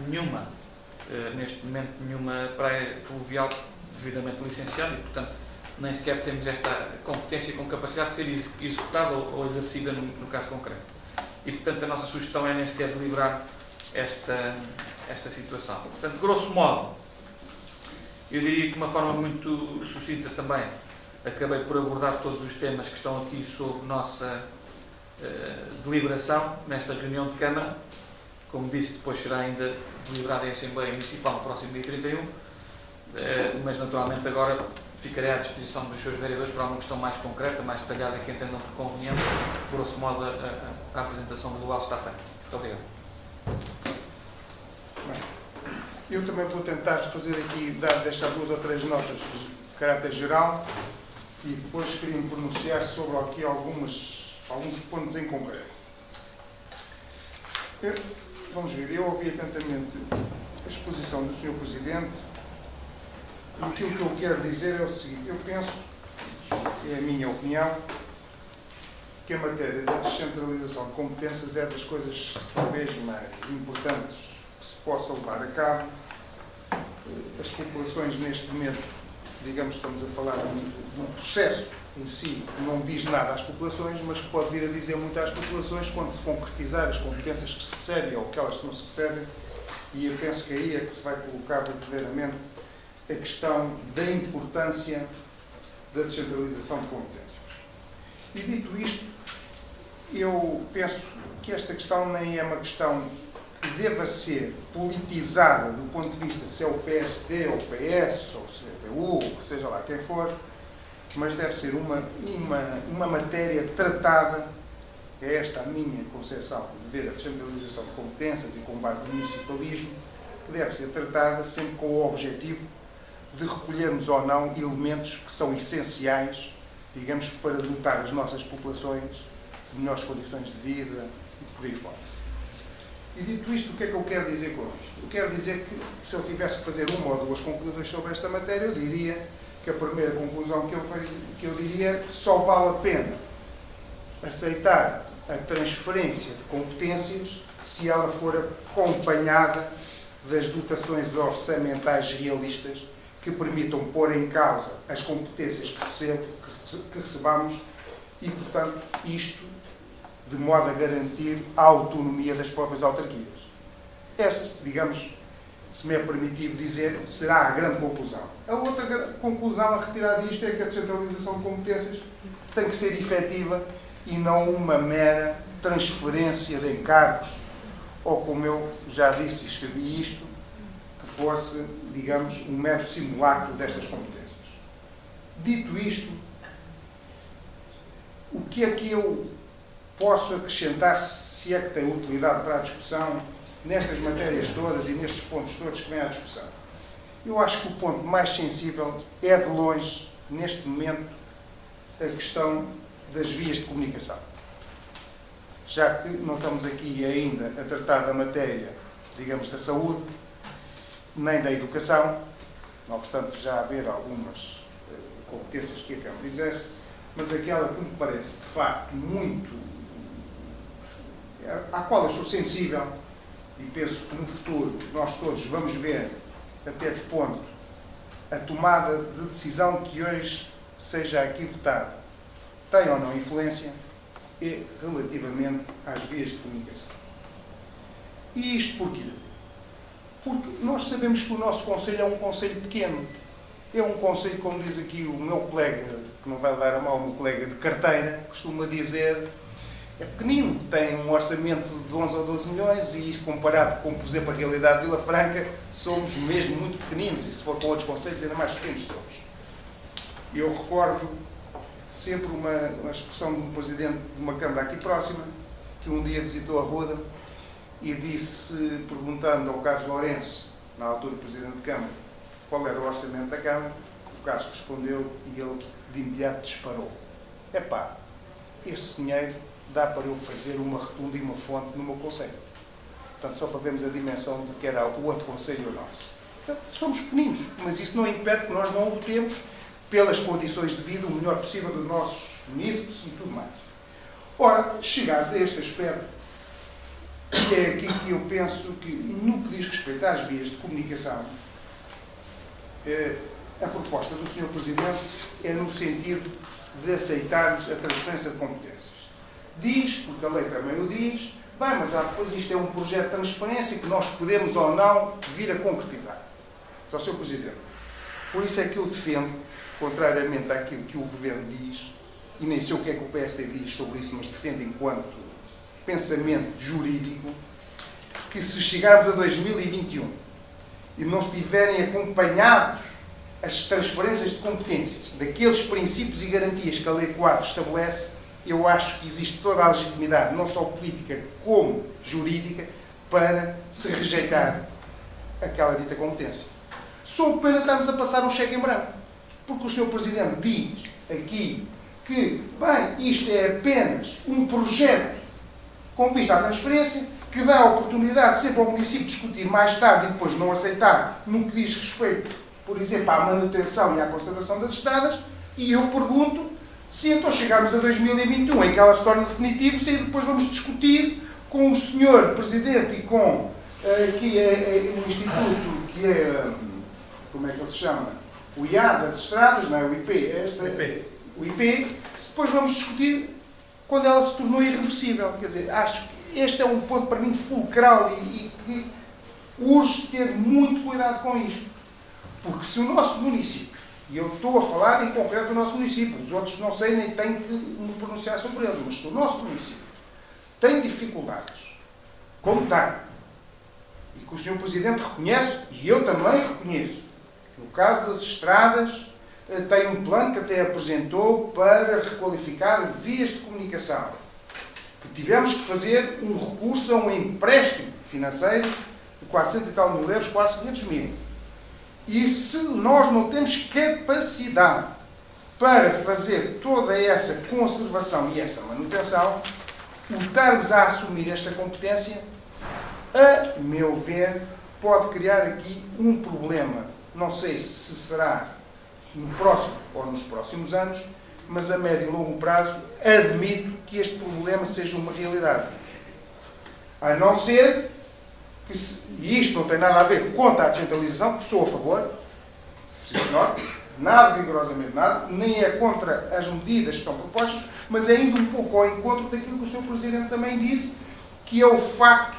[SPEAKER 1] neste momento, nenhuma praia fluvial devidamente licenciada e, portanto, nem sequer temos esta competência com capacidade de ser executada ou exercida no caso concreto. e, portanto, a nossa sugestão é nem sequer deliberar esta situação. Portanto, grosso modo, eu diria que de uma forma muito sucinta também, acabei por abordar todos os temas que estão aqui sob nossa deliberação nesta reunião de Câmara. Como disse, depois será ainda deliberada em Assembleia Municipal no próximo dia 31, mas naturalmente agora ficarei à disposição dos seus vereadores para uma questão mais concreta, mais detalhada, que entendam por conveniente. Grosso modo, a apresentação global está feita. Muito obrigado.
[SPEAKER 2] Bem, eu também vou tentar fazer aqui, deixar 2 ou 3 notas de caráter geral e depois queria me pronunciar sobre aqui alguns pontos em concreto. Vamos ver, eu ouvi atentamente a exposição do Sr. Presidente e aquilo que eu quero dizer é o seguinte: eu penso, é a minha opinião, que a matéria da descentralização de competências é das coisas talvez mais importantes que se possa levar a cabo. As populações neste momento, digamos, estamos a falar de um processo em si que não diz nada às populações, mas que pode vir a dizer muito às populações quando se concretizar as competências que se recebem ou aquelas que não se recebem, e eu penso que aí é que se vai colocar verdadeiramente a questão da importância da descentralização de competências. E dito isto, eu penso que esta questão nem é uma questão que deva ser politizada do ponto de vista se é o PSD ou o PS ou o CDU, ou seja lá quem for, mas deve ser uma matéria tratada, é esta a minha concepção de ver a descentralização de competências e com base no municipalismo, que deve ser tratada sempre com o objetivo de recolhermos ou não elementos que são essenciais, digamos, para dotar as nossas populações de melhores condições de vida e por aí fora. E dito isto, o que é que eu quero dizer com isto? Eu quero dizer que, se eu tivesse que fazer 1 ou 2 conclusões sobre esta matéria, eu diria que a primeira conclusão que eu diria que só vale a pena aceitar a transferência de competências se ela for acompanhada das dotações orçamentais realistas que permitam pôr em causa as competências que recebamos e, portanto, isto de modo a garantir a autonomia das próprias autarquias. Essa, digamos, se me é permitido dizer, será a grande conclusão. A outra conclusão a retirar disto é que a descentralização de competências tem que ser efetiva e não uma mera transferência de encargos, ou, como eu já disse e escrevi isto, que fosse, digamos, um mero simulacro destas competências. Dito isto, o que é que eu posso acrescentar, se é que tem utilidade para a discussão, nestas matérias todas e nestes pontos todos que vêm à discussão? Eu acho que o ponto mais sensível é, de longe, neste momento, a questão das vias de comunicação. Já que não estamos aqui ainda a tratar da matéria, digamos, da saúde, nem da educação, não obstante já haver algumas competências que a Câmara exerce, mas aquela que me parece, de facto, muito, à qual eu sou sensível, e penso que no futuro nós todos vamos ver até que ponto a tomada de decisão que hoje seja aqui votada tem ou não influência, é relativamente às vias de comunicação. E isto porquê? Porque nós sabemos que o nosso Conselho é um Conselho pequeno. É um Conselho, como diz aqui o meu colega, que não vai levar a mal, o meu colega de carteira, costuma dizer, é pequenino, tem um orçamento de 11 ou 12 milhões e isso comparado com, por exemplo, a realidade de Vila Franca, somos mesmo muito pequeninos e se for com outros concelhos ainda mais pequenos somos. Eu recordo sempre uma expressão de um presidente de uma Câmara aqui próxima, que um dia visitou a Ruda e disse, perguntando ao Carlos Lourenço, na altura presidente de Câmara, qual era o orçamento da Câmara, o Carlos respondeu e ele de imediato disparou. Epá, esse dinheiro dá para eu fazer uma rotunda e uma fonte no meu concelho. Portanto, só para vermos a dimensão do que era o outro concelho e o nosso. Portanto, somos pequeninos, mas isso não impede que nós não lutemos pelas condições de vida o melhor possível dos nossos munícipes e tudo mais. Ora, chegados a este aspecto, é aqui que eu penso que, no que diz respeito às vias de comunicação, a proposta do Sr. Presidente é no sentido de aceitarmos a transferência de competências. diz, porque a lei também o diz, bem, mas depois isto é um projeto de transferência que nós podemos ou não vir a concretizar. Só Sr. Presidente. Por isso é que eu defendo, contrariamente àquilo que o Governo diz, e nem sei o que é que o PSD diz sobre isso, mas defendo enquanto pensamento jurídico, que se chegarmos a 2021 e não estiverem acompanhados as transferências de competências daqueles princípios e garantias que a Lei 4 estabelece, eu acho que existe toda a legitimidade, não só política como jurídica, para se rejeitar aquela dita competência. Sou pena estarmos a passar um cheque em branco, porque o Sr. Presidente diz aqui que, bem, isto é apenas um projeto com vista à transferência, que dá a oportunidade sempre ao município discutir mais tarde e depois não aceitar no que diz respeito, por exemplo, à manutenção e à conservação das estradas, e eu pergunto se então chegarmos a 2021 em que ela se torna definitiva, se depois vamos discutir com o Sr. Presidente e com aqui o Instituto que é, como é que ele se chama? O IA das estradas, não é? O IP, o IP, se depois vamos discutir quando ela se tornou irreversível. Quer dizer, acho que este é um ponto para mim fulcral e que urge ter muito cuidado com isto. Porque se o nosso município, e eu estou a falar em concreto do nosso município, os outros não sei, nem tenho que me pronunciar sobre eles, mas se o nosso município tem dificuldades, como tem, e que o Sr. Presidente reconhece, e eu também reconheço, no caso das estradas, tem um plano que até apresentou para requalificar vias de comunicação, que tivemos que fazer um recurso a um empréstimo financeiro de 400 e tal mil euros, quase 500 mil. E se nós não temos capacidade para fazer toda essa conservação e essa manutenção, o estarmos a assumir esta competência, a meu ver, pode criar aqui um problema. Não sei se será no próximo ou nos próximos anos, mas a médio e longo prazo admito que este problema seja uma realidade. A não ser que, e isto não tem nada a ver contra a descentralização, que sou a favor, preciso notar, nada, rigorosamente nada, nem é contra as medidas que estão propostas, mas é indo um pouco ao encontro daquilo que o Sr. Presidente também disse, que é o facto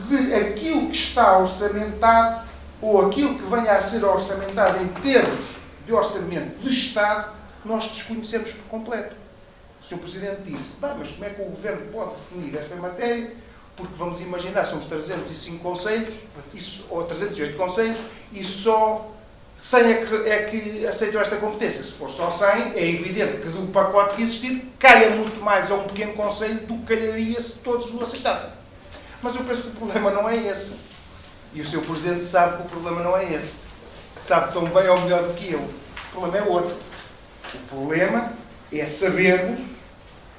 [SPEAKER 2] de aquilo que está orçamentado, ou aquilo que venha a ser orçamentado em termos de orçamento de Estado, nós desconhecemos por completo. O Sr. Presidente disse, mas como é que o Governo pode definir esta matéria? Porque vamos imaginar, somos 305 concelhos, ou 308 concelhos, e só 100 é que aceitam esta competência. Se for só 100, é evidente que do pacote que existir, caia muito mais a um pequeno concelho do que calharia se todos o aceitassem. Mas eu penso que o problema não é esse. E o Sr. Presidente sabe que o problema não é esse. Sabe tão bem ou melhor do que eu. O problema é outro. O problema é sabermos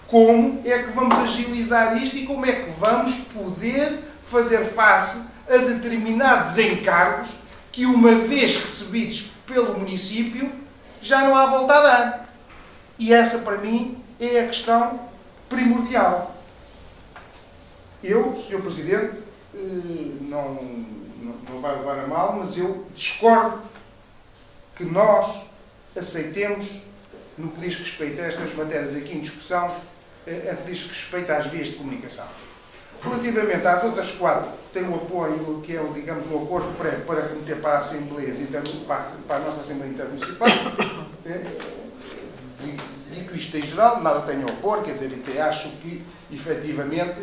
[SPEAKER 2] como é que vamos agilizar isto e como é que vamos poder fazer face a determinados encargos que, uma vez recebidos pelo município, já não há volta a dar. E essa, para mim, é a questão primordial. Eu, Sr. Presidente, não vai levar a mal, mas eu discordo que nós aceitemos, no que diz respeito a estas matérias aqui em discussão, a que diz respeito às vias de comunicação. Relativamente às outras 4, que têm o apoio, que é, digamos, um acordo prévio para remeter para a Assembleia, para a nossa Assembleia Intermunicipal, dito isto em geral, nada tenho a opor, quer dizer, até acho que, efetivamente,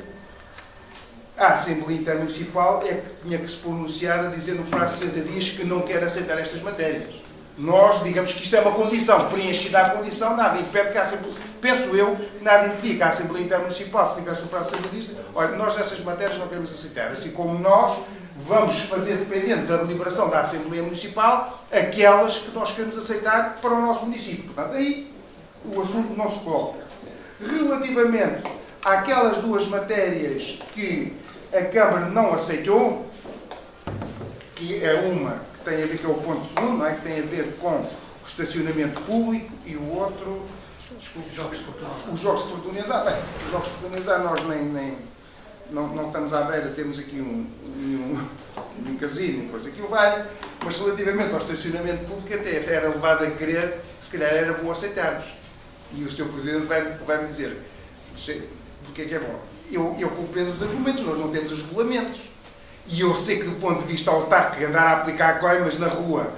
[SPEAKER 2] a Assembleia Intermunicipal é que tinha que se pronunciar a dizer no prazo de 60 dias que não quer aceitar estas matérias. Nós, digamos que isto é uma condição, preenchida a condição, nada impede que a Assembleia, penso eu, nada impedia que a Assembleia Intermunicipal, se tivesse o prazo de 60 dias, olha, nós essas matérias não queremos aceitar, assim como nós vamos fazer, dependendo da deliberação da Assembleia Municipal, aquelas que nós queremos aceitar para o nosso município. Portanto, aí o assunto não se coloca. Relativamente àquelas duas matérias que a Câmara não aceitou, que é uma que tem a ver, que é o ponto segundo, não é? Que tem a ver com o estacionamento público, e o outro, desculpe, os Jogos de Fortuna. Bem, os Jogos de Fortuna nós não estamos à beira, temos aqui um casino, coisa que o vale, mas relativamente ao estacionamento público até era levado a crer, se calhar era bom aceitarmos. E o Sr. Presidente vai-me dizer, Porque é que é bom? Eu compreendo os argumentos, nós não temos os regulamentos. E eu sei que do ponto de vista autárquico, andar a aplicar coimas na rua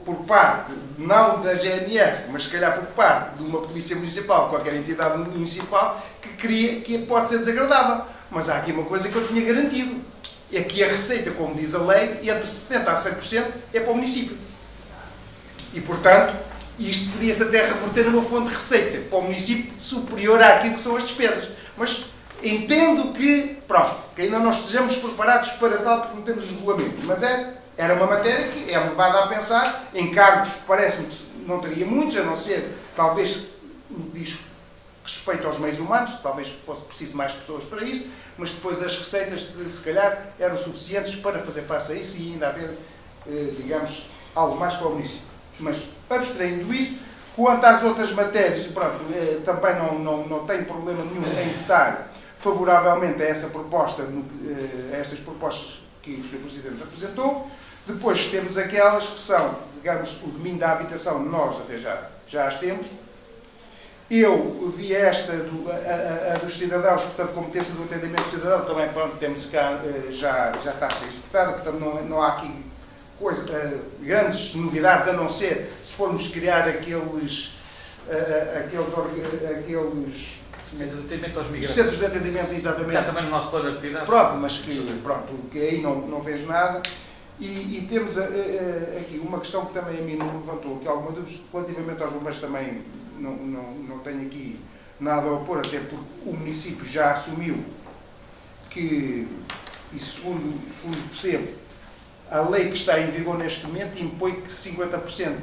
[SPEAKER 2] por parte, não da GNR, mas se calhar por parte de uma polícia municipal, qualquer entidade municipal, que pode ser desagradável. Mas há aqui uma coisa que eu tinha garantido. É que a receita, como diz a lei, entre 70% a 100% é para o município. E, portanto, isto podia-se até reverter numa fonte de receita para o município superior àquilo que são as despesas. Mas entendo que, pronto, que ainda não estejamos preparados para tal porque não temos os regulamentos. Mas era uma matéria que é levada a pensar. Encargos, parece-me que não teria muitos, a não ser, talvez, no que diz respeito aos meios humanos, talvez fosse preciso mais pessoas para isso, mas depois as receitas, se calhar, eram suficientes para fazer face a isso e ainda haver, digamos, algo mais para o município. Mas, abstraindo isso, quanto às outras matérias, pronto, também não tenho problema nenhum em votar favoravelmente a essa proposta, a estas propostas que o Sr. Presidente apresentou. Depois temos aquelas que são, digamos, o domínio da habitação, nós até já as temos. Eu vi esta a dos cidadãos, portanto, competência do atendimento cidadão, também, pronto, temos cá, já está a ser executada, portanto, não há aqui grandes novidades, a não ser se formos criar aqueles
[SPEAKER 1] Centro de atendimento aos migrantes.
[SPEAKER 2] centros de atendimento, exatamente.
[SPEAKER 1] Está também no nosso plano de atividade.
[SPEAKER 2] Pronto, mas que aí não vejo nada. E temos aqui uma questão que também a mim me levantou aqui alguma dúvida, relativamente aos bombeiros também não tenho aqui nada a opor, até porque o município já assumiu que, e segundo percebo, a lei que está em vigor neste momento impõe que 50%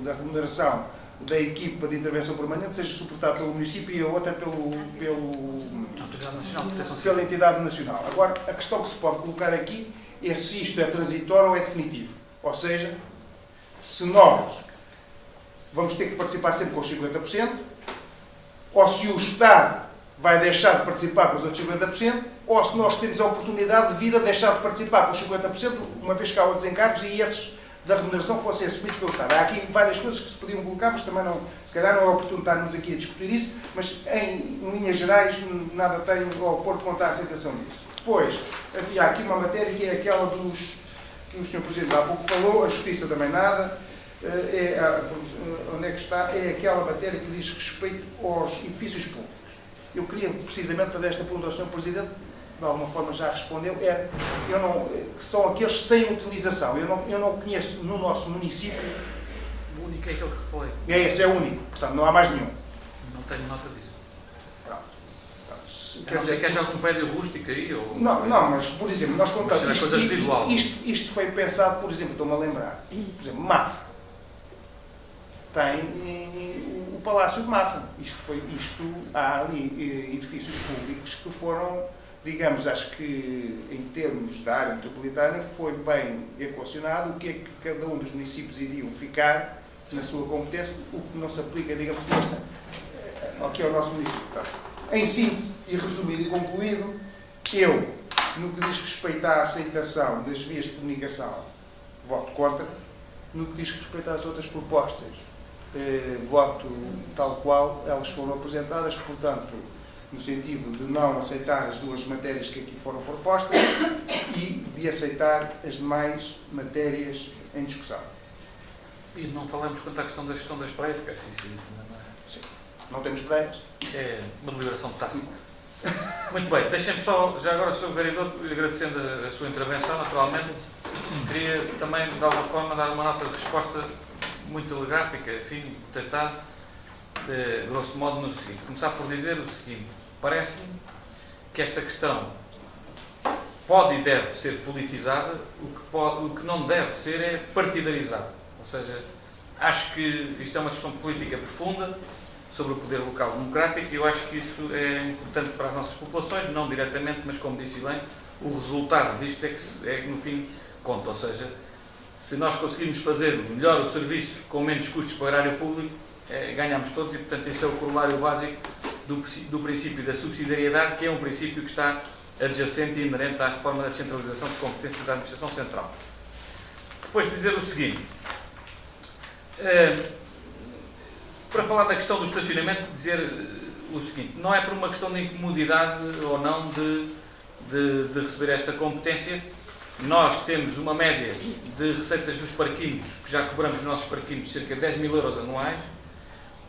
[SPEAKER 2] da remuneração da equipa de intervenção permanente seja suportada pelo município e a outra
[SPEAKER 1] Autoridade Nacional de Proteção Civil.
[SPEAKER 2] pela entidade nacional. Agora, a questão que se pode colocar aqui é se isto é transitório ou é definitivo. Ou seja, se nós vamos ter que participar sempre com os 50%, ou se o Estado vai deixar de participar com os outros 50%, ou se nós temos a oportunidade de vir a deixar de participar com os 50%, uma vez que há outros encargos e esses da remuneração fossem assumidos pelo Estado. Há aqui várias coisas que se podiam colocar, mas também se calhar não é oportuno estarmos aqui a discutir isso, mas em linhas gerais nada tenho a opor quanto à aceitação disso. Depois, havia aqui uma matéria que é aquela que o Sr. Presidente há pouco falou, a Justiça também nada, onde é que está? É aquela matéria que diz respeito aos edifícios públicos. Eu queria precisamente fazer esta pergunta ao Sr. Presidente, de alguma forma já respondeu, que são aqueles sem utilização. Eu não conheço no nosso município.
[SPEAKER 1] O único é aquele que foi.
[SPEAKER 2] É esse, é o único, portanto não há mais nenhum.
[SPEAKER 1] Não tenho nota disso.
[SPEAKER 2] Pronto.
[SPEAKER 1] Quer dizer que haja algum prédio rústico aí? Ou...
[SPEAKER 2] Não, mas, por exemplo, nós contamos.
[SPEAKER 1] Mas é coisa residual.
[SPEAKER 2] Isto foi pensado, por exemplo, estou-me a lembrar, por exemplo, Mafra. Tem o Palácio de Mafra. Há ali edifícios públicos que foram, digamos, acho que em termos da área metropolitana foi bem equacionado o que é que cada um dos municípios iriam ficar na sua competência, o que não se aplica, digamos assim, aqui ao nosso município. Portanto, em síntese, e resumido e concluído, eu, no que diz respeito à aceitação das vias de comunicação, voto contra. No que diz respeito às outras propostas, voto tal qual elas foram apresentadas, portanto, no sentido de não aceitar as duas matérias que aqui foram propostas e de aceitar as demais matérias em discussão.
[SPEAKER 1] E não falamos quanto à questão da gestão das praias, porque é difícil, não é?
[SPEAKER 2] Sim. Não temos praias?
[SPEAKER 1] É uma deliberação tácita. Muito bem, deixem-me só, já agora, Sr. Vereador, agradecendo a sua intervenção, naturalmente, queria também, de alguma forma, dar uma nota de resposta muito telegráfica, enfim, tentar, grosso modo, no seguinte. Começar por dizer o seguinte: parece-me que esta questão pode e deve ser politizada, o que não deve ser é partidarizada. Ou seja, acho que isto é uma discussão política profunda sobre o poder local democrático e eu acho que isso é importante para as nossas populações, não diretamente, mas como disse bem, o resultado disto é que no fim conta. Ou seja, se nós conseguirmos fazer melhor o serviço com menos custos para o erário público, ganhamos todos e, portanto, esse é o corolário básico do princípio da subsidiariedade, que é um princípio que está adjacente e inerente à reforma da descentralização de competências da Administração Central. Depois de dizer o seguinte, para falar da questão do estacionamento, dizer o seguinte: não é por uma questão de incomodidade ou não de receber esta competência. Nós temos uma média de receitas dos parquímetros, que já cobramos nos nossos parquímetros cerca de 10 mil euros anuais,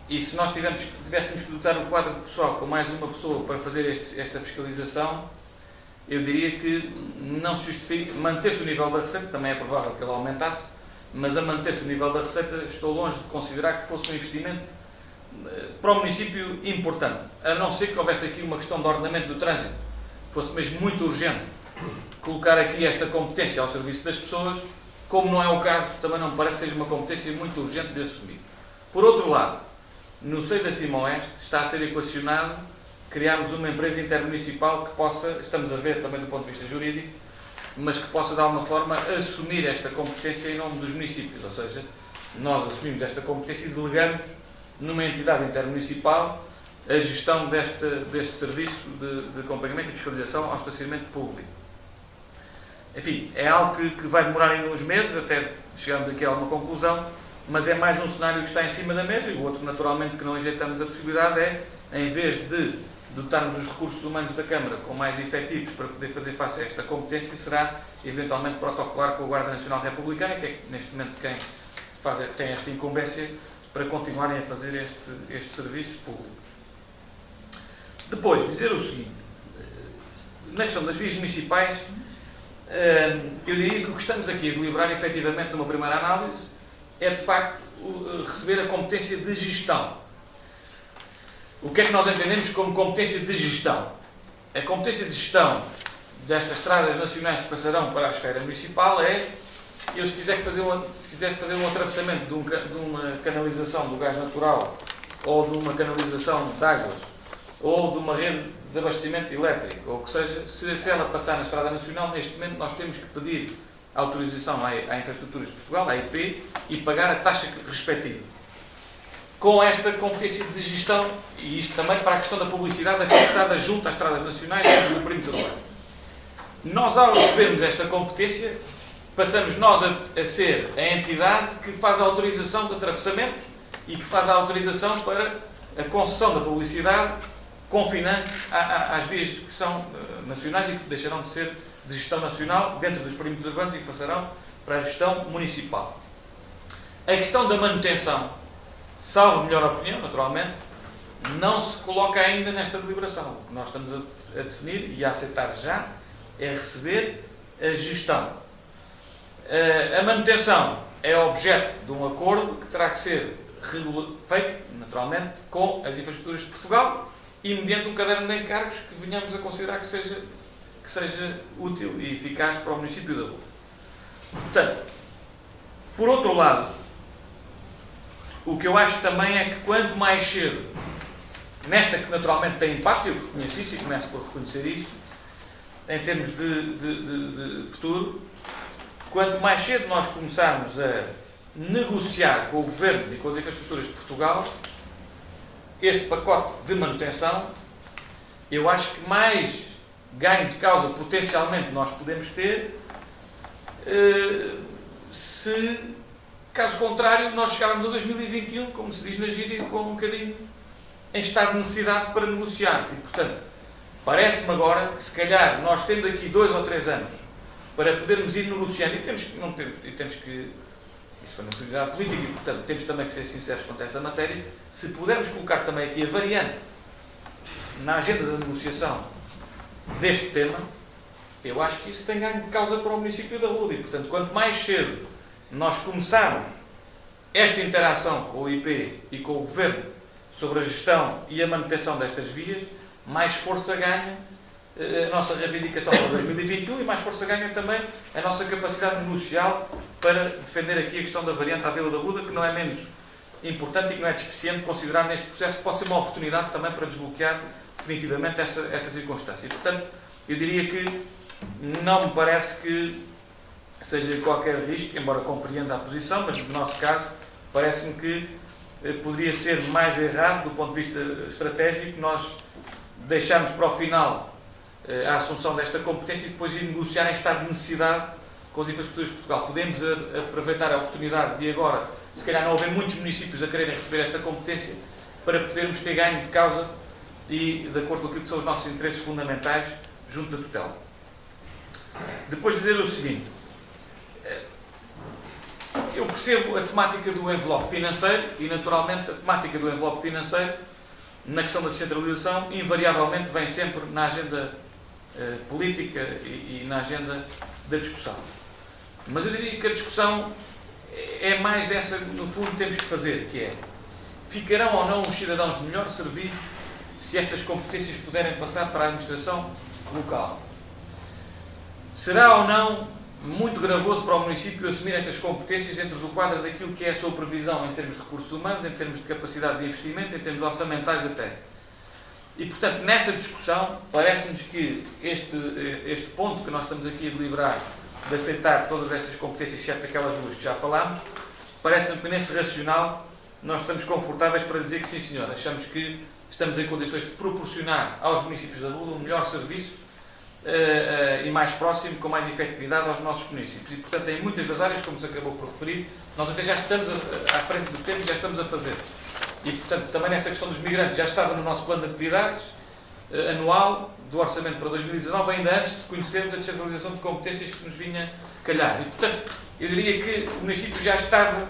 [SPEAKER 1] e se nós tivéssemos que dotar o quadro pessoal com mais uma pessoa para fazer esta fiscalização, eu diria que não se justifica. Manter-se o nível da receita, também é provável que ela aumentasse, mas a manter-se o nível da receita, estou longe de considerar que fosse um investimento para o município importante, a não ser que houvesse aqui uma questão de ordenamento do trânsito, fosse mesmo muito urgente colocar aqui esta competência ao serviço das pessoas. Como não é o caso, também não me parece que seja uma competência muito urgente de assumir. Por outro lado, no seio da Cima Oeste está a ser equacionado criarmos uma empresa intermunicipal que possa, estamos a ver também do ponto de vista jurídico, mas que possa de alguma forma assumir esta competência em nome dos municípios, ou seja, nós assumimos esta competência e delegamos numa entidade intermunicipal a gestão deste serviço de acompanhamento e fiscalização ao estacionamento público. Enfim, é algo que vai demorar ainda uns meses, até chegarmos aqui a alguma conclusão, mas é mais um cenário que está em cima da mesa, e o outro, naturalmente, que não rejeitamos a possibilidade é, em vez de dotarmos os recursos humanos da Câmara com mais efetivos para poder fazer face a esta competência, será, eventualmente, protocolar com a Guarda Nacional Republicana, que é, neste momento, quem tem esta incumbência, para continuarem a fazer este serviço público. Depois, dizer o seguinte: na questão das vias municipais, eu diria que o que estamos aqui a deliberar, efetivamente, numa primeira análise, é, de facto, receber a competência de gestão. O que é que nós entendemos como competência de gestão? A competência de gestão destas estradas nacionais que passarão para a esfera municipal é: eu, se quiser fazer um atravessamento de uma canalização do gás natural, ou de uma canalização de águas, ou de uma rede de abastecimento elétrico, ou o que seja, se ela passar na Estrada Nacional, neste momento nós temos que pedir autorização à Infraestruturas de Portugal, à IP, e pagar a taxa respectiva. Com esta competência de gestão, e isto também para a questão da publicidade fixada junto às estradas nacionais e do perímetro urbano. Nós, ao recebermos esta competência, passamos nós a ser a entidade que faz a autorização de atravessamentos e que faz a autorização para a concessão da publicidade confinante às vias que são nacionais e que deixarão de ser de gestão nacional dentro dos perímetros urbanos e que passarão para a gestão municipal. A questão da manutenção, salvo melhor opinião, naturalmente, não se coloca ainda nesta deliberação. O que nós estamos a definir e a aceitar já é receber a gestão. A manutenção é objeto de um acordo que terá que ser feito, naturalmente, com as Infraestruturas de Portugal e mediante um caderno de encargos que venhamos a considerar que seja útil e eficaz para o município da Rua. Portanto, por outro lado, o que eu acho também é que quanto mais cedo, nesta que naturalmente tem impacto, eu reconheço isso e começo por reconhecer isso, em termos de futuro, quanto mais cedo nós começarmos a negociar com o Governo e com as Infraestruturas de Portugal este pacote de manutenção, eu acho que mais ganho de causa potencialmente nós podemos ter se, caso contrário, nós chegarmos a 2021, como se diz na gíria, com um bocadinho em estado de necessidade para negociar. E, portanto, parece-me agora que, se calhar, nós tendo aqui 2 ou 3 anos para podermos ir negociando, e temos que isso foi uma prioridade política e, portanto, temos também que ser sinceros quanto a esta matéria, se pudermos colocar também aqui a variante na agenda da negociação deste tema, eu acho que isso tem ganho de causa para o município da Ruda. E, portanto, quanto mais cedo nós começarmos esta interação com o IP e com o Governo sobre a gestão e a manutenção destas vias, mais força ganha a nossa reivindicação para 2021 e mais força ganha também a nossa capacidade negocial para defender aqui a questão da variante à Vila da Ruda, que não é menos importante e que não é despeciente considerar neste processo que pode ser uma oportunidade também para desbloquear definitivamente essa circunstância. E, portanto, eu diria que não me parece que seja qualquer risco, embora compreenda a posição, mas no nosso caso parece-me que poderia ser mais errado do ponto de vista estratégico nós deixarmos para o final a assunção desta competência e depois ir negociar em estado de necessidade com as infraestruturas de Portugal, podemos aproveitar a oportunidade de agora, se calhar não haver muitos municípios a quererem receber esta competência, para podermos ter ganho de causa e de acordo com aquilo que são os nossos interesses fundamentais junto da tutela. Depois de dizer o seguinte, eu percebo a temática do envelope financeiro e, naturalmente, a temática do envelope financeiro, na questão da descentralização, invariavelmente vem sempre na agenda política e na agenda da discussão. Mas eu diria que a discussão é mais dessa, no fundo, temos que fazer, que é, ficarão ou não os cidadãos melhor servidos se estas competências puderem passar para a administração local? Será ou não muito gravoso para o município assumir estas competências dentro do quadro daquilo que é a sua previsão em termos de recursos humanos, em termos de capacidade de investimento, em termos orçamentais até? E, portanto, nessa discussão, parece-nos que este ponto que nós estamos aqui a deliberar, de aceitar todas estas competências, exceto aquelas duas que já falámos, parece-me que nesse racional nós estamos confortáveis para dizer que sim, senhor, achamos que estamos em condições de proporcionar aos municípios da Lula um melhor serviço e mais próximo, com mais efetividade aos nossos municípios. E, portanto, em muitas das áreas, como se acabou por referir, nós até já estamos à frente do tempo e já estamos a fazer. E, portanto, também nessa questão dos migrantes já estava no nosso plano de atividades anual do orçamento para 2019, ainda antes de conhecermos a descentralização de competências que nos vinha calhar. E, portanto, eu diria que o município já estava,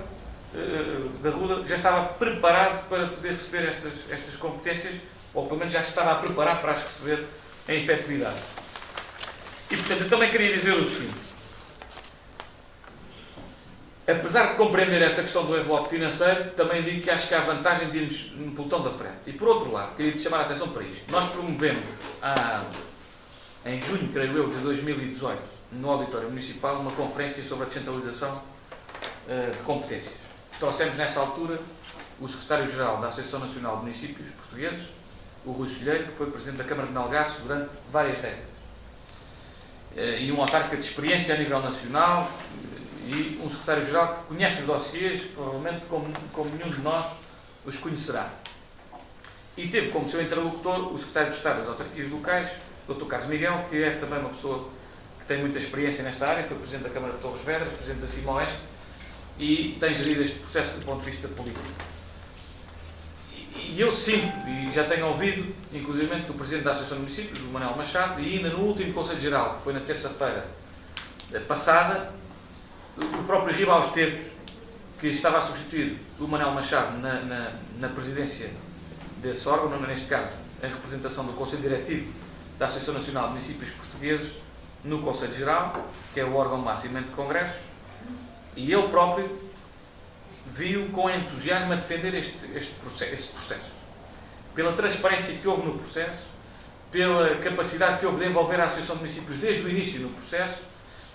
[SPEAKER 1] da Lula, já estava preparado para poder receber estas competências, ou pelo menos já estava a preparar para as receber em efetividade. E, portanto, eu também queria dizer o seguinte. Apesar de compreender essa questão do envelope financeiro, também digo que acho que há vantagem de irmos no pelotão da frente. E, por outro lado, queria chamar a atenção para isto. Nós promovemos, em junho, creio eu, de 2018, no Auditório Municipal, uma conferência sobre a descentralização de competências. Trouxemos, nessa altura, o Secretário-Geral da Associação Nacional de Municípios Portugueses, o Rui Solheiro, que foi Presidente da Câmara de Melgaço durante várias décadas. E um autarca de experiência a nível nacional, e um secretário-geral que conhece os dossiês, provavelmente como nenhum de nós os conhecerá. E teve como seu interlocutor o secretário de Estado das Autarquias Locais, Dr. Carlos Miguel, que é também uma pessoa que tem muita experiência nesta área, foi Presidente da Câmara de Torres Vedras, Presidente da Cima Oeste, e tem gerido este processo do ponto de vista político. E eu sinto, e já tenho ouvido, inclusive do Presidente da Associação de Municípios, do Manuel Machado, e ainda no último Conselho Geral, que foi na terça-feira passada, o próprio Ribal Esteves, que estava a substituir o Manuel Machado na presidência desse órgão, neste caso, em representação do Conselho Diretivo da Associação Nacional de Municípios Portugueses, no Conselho Geral, que é o órgão máximo de congressos, e ele próprio viu com entusiasmo a defender este processo. Pela transparência que houve no processo, pela capacidade que houve de envolver a Associação de Municípios desde o início no processo,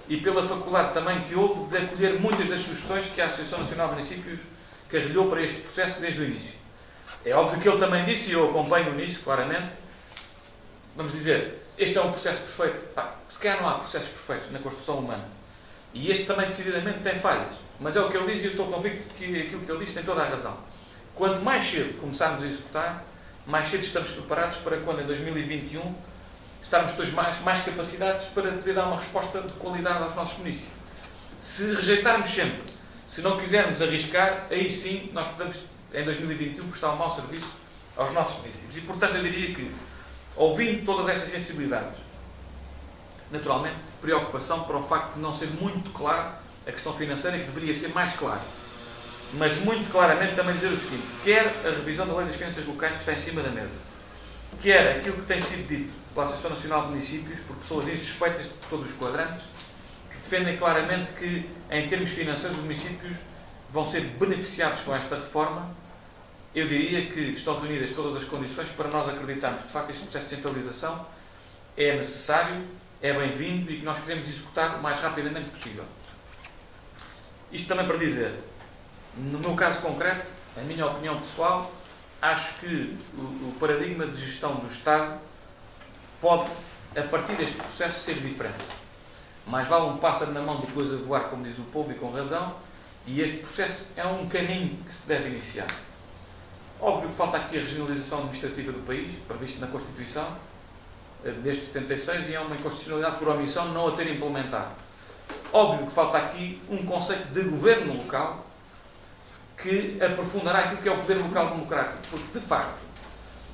[SPEAKER 1] e pela faculdade também que houve de acolher muitas das sugestões que a Associação Nacional de Municípios carrilhou para este processo desde o início. É óbvio que ele também disse, e eu acompanho nisso claramente, vamos dizer, este é um processo perfeito. Se calhar não há processos perfeitos na construção humana. E este também decididamente tem falhas. Mas é o que ele diz e eu estou convicto que aquilo que ele diz tem toda a razão. Quanto mais cedo começarmos a executar, mais cedo estamos preparados para quando em 2021 estarmos todos mais capacitados para poder dar uma resposta de qualidade aos nossos municípios. Se rejeitarmos sempre, se não quisermos arriscar, aí sim nós podemos, em 2021, prestar um mau serviço aos nossos municípios. E, portanto, eu diria que, ouvindo todas estas sensibilidades, naturalmente, preocupação para o facto de não ser muito claro a questão financeira, que deveria ser mais claro. Mas, muito claramente, também dizer o seguinte, quer a revisão da Lei das Finanças Locais que está em cima da mesa, quer aquilo que tem sido dito pela Associação Nacional de Municípios, por pessoas insuspeitas de todos os quadrantes, que defendem claramente que, em termos financeiros, os municípios vão ser beneficiados com esta reforma. Eu diria que estão reunidas todas as condições para nós acreditarmos que, de facto, este processo de centralização é necessário, é bem-vindo e que nós queremos executar o mais rapidamente possível. Isto também para dizer, no meu caso concreto, a minha opinião pessoal, acho que o paradigma de gestão do Estado pode, a partir deste processo, ser diferente. Mais vale um pássaro na mão do que dois a voar, como diz o povo, e com razão, e este processo é um caminho que se deve iniciar. Óbvio que falta aqui a regionalização administrativa do país, previsto na Constituição, desde 76, e é uma inconstitucionalidade por omissão não a ter implementado. óbvio que falta aqui um conceito de governo local que aprofundará aquilo que é o poder local democrático. Porque, de facto,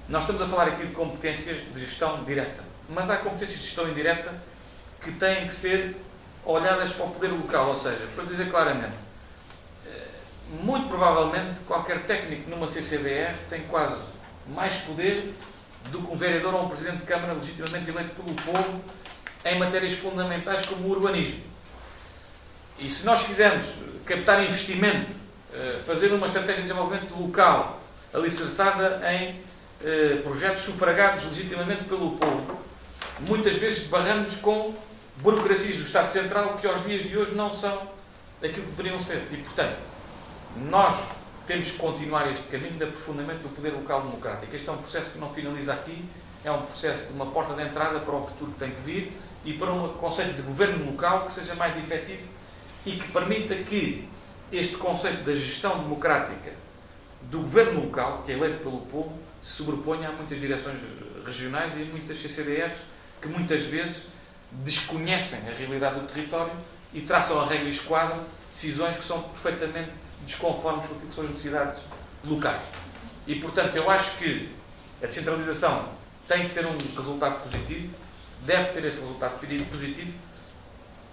[SPEAKER 1] nós estamos a falar aqui de competências de gestão direta, mas há competências de gestão indireta que têm que ser olhadas para o poder local. Ou seja, para dizer claramente, muito provavelmente qualquer técnico numa CCDR tem quase mais poder do que um vereador ou um presidente de Câmara legitimamente eleito pelo povo em matérias fundamentais como o urbanismo. E se nós quisermos captar investimento, fazer uma estratégia de desenvolvimento local alicerçada em projetos sufragados legitimamente pelo povo, muitas vezes barramos com burocracias do Estado Central que aos dias de hoje não são aquilo que deveriam ser. E, portanto, nós temos que continuar este caminho de aprofundamento do poder local democrático. Este é um processo que não finaliza aqui, é um processo de uma porta de entrada para o futuro que tem que vir e para um conceito de governo local que seja mais efetivo e que permita que este conceito da gestão democrática do governo local, que é eleito pelo povo, se sobreponha a muitas direções regionais e a muitas CCDRs que muitas vezes desconhecem a realidade do território e traçam a regra e esquadram decisões que são perfeitamente desconformes com aquilo que são as necessidades locais. E, portanto, eu acho que a descentralização tem que ter um resultado positivo, deve ter esse resultado positivo,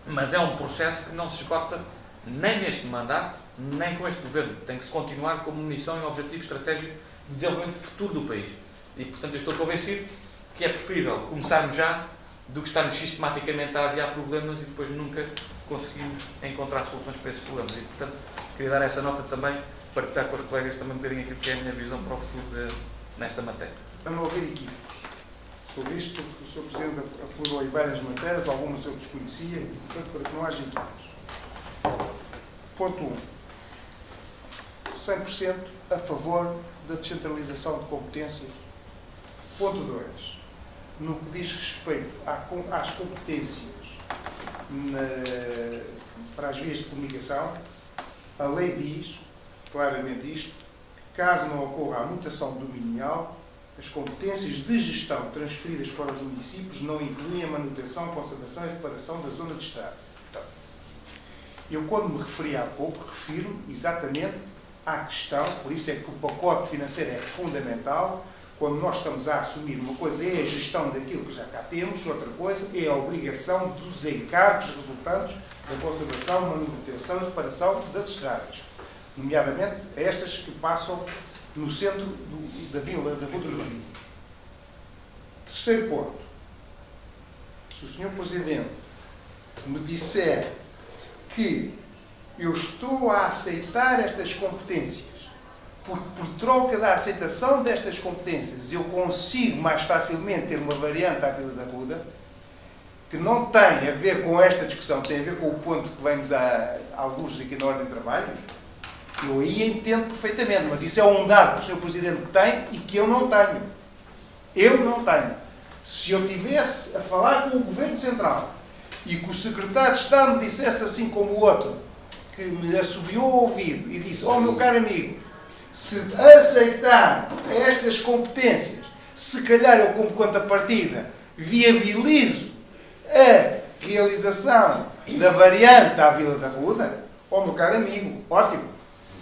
[SPEAKER 1] mas é um processo que não se esgota nem neste mandato, nem com este governo. Tem que se continuar como missão e objetivo estratégico de desenvolvimento futuro do país. E, portanto, eu estou convencido que é preferível começarmos já do que estarmos sistematicamente a adiar problemas e depois nunca conseguimos encontrar soluções para esses problemas. E, portanto, queria dar essa nota também para partilhar com os colegas também um bocadinho aquilo que é a minha visão para o futuro nesta matéria.
[SPEAKER 2] Para não haver equívocos sobre isto, porque o Sr. Presidente aflorou aí várias matérias, algumas eu desconhecia, e, portanto, para que não haja equívocos. Ponto 1. 100% a favor da descentralização de competências. Ponto 2. No que diz respeito às competências para as vias de comunicação, a lei diz claramente isto: caso não ocorra a mutação dominial, as competências de gestão transferidas para os municípios não incluem a manutenção, conservação e reparação da zona de estrada. Portanto, eu, quando me referi há pouco, refiro exatamente à questão, por isso é que o pacote financeiro é fundamental. Quando nós estamos a assumir, uma coisa é a gestão daquilo que já cá temos, outra coisa é a obrigação dos encargos resultantes da conservação, manutenção e reparação das estradas, nomeadamente estas que passam no centro da vila, da Rua dos Vinhos. Terceiro ponto. Se o Sr. Presidente me disser que eu estou a aceitar estas competências, porque por troca da aceitação destas competências eu consigo mais facilmente ter uma variante à Vila da Ruda, que não tem a ver com esta discussão, tem a ver com o ponto que vemos a alguns aqui na ordem de trabalhos, eu aí entendo perfeitamente, mas isso é um dado que o Sr. Presidente tem e que eu não tenho. Eu não tenho. Se eu tivesse a falar com o Governo Central e que o Secretário de Estado me dissesse assim como o outro, que me assobiou ao ouvido e disse: "Oh, meu caro amigo, se aceitar estas competências, se calhar eu, como contrapartida, viabilizo a realização da variante à Vila da Ruda", oh, meu caro amigo, ótimo,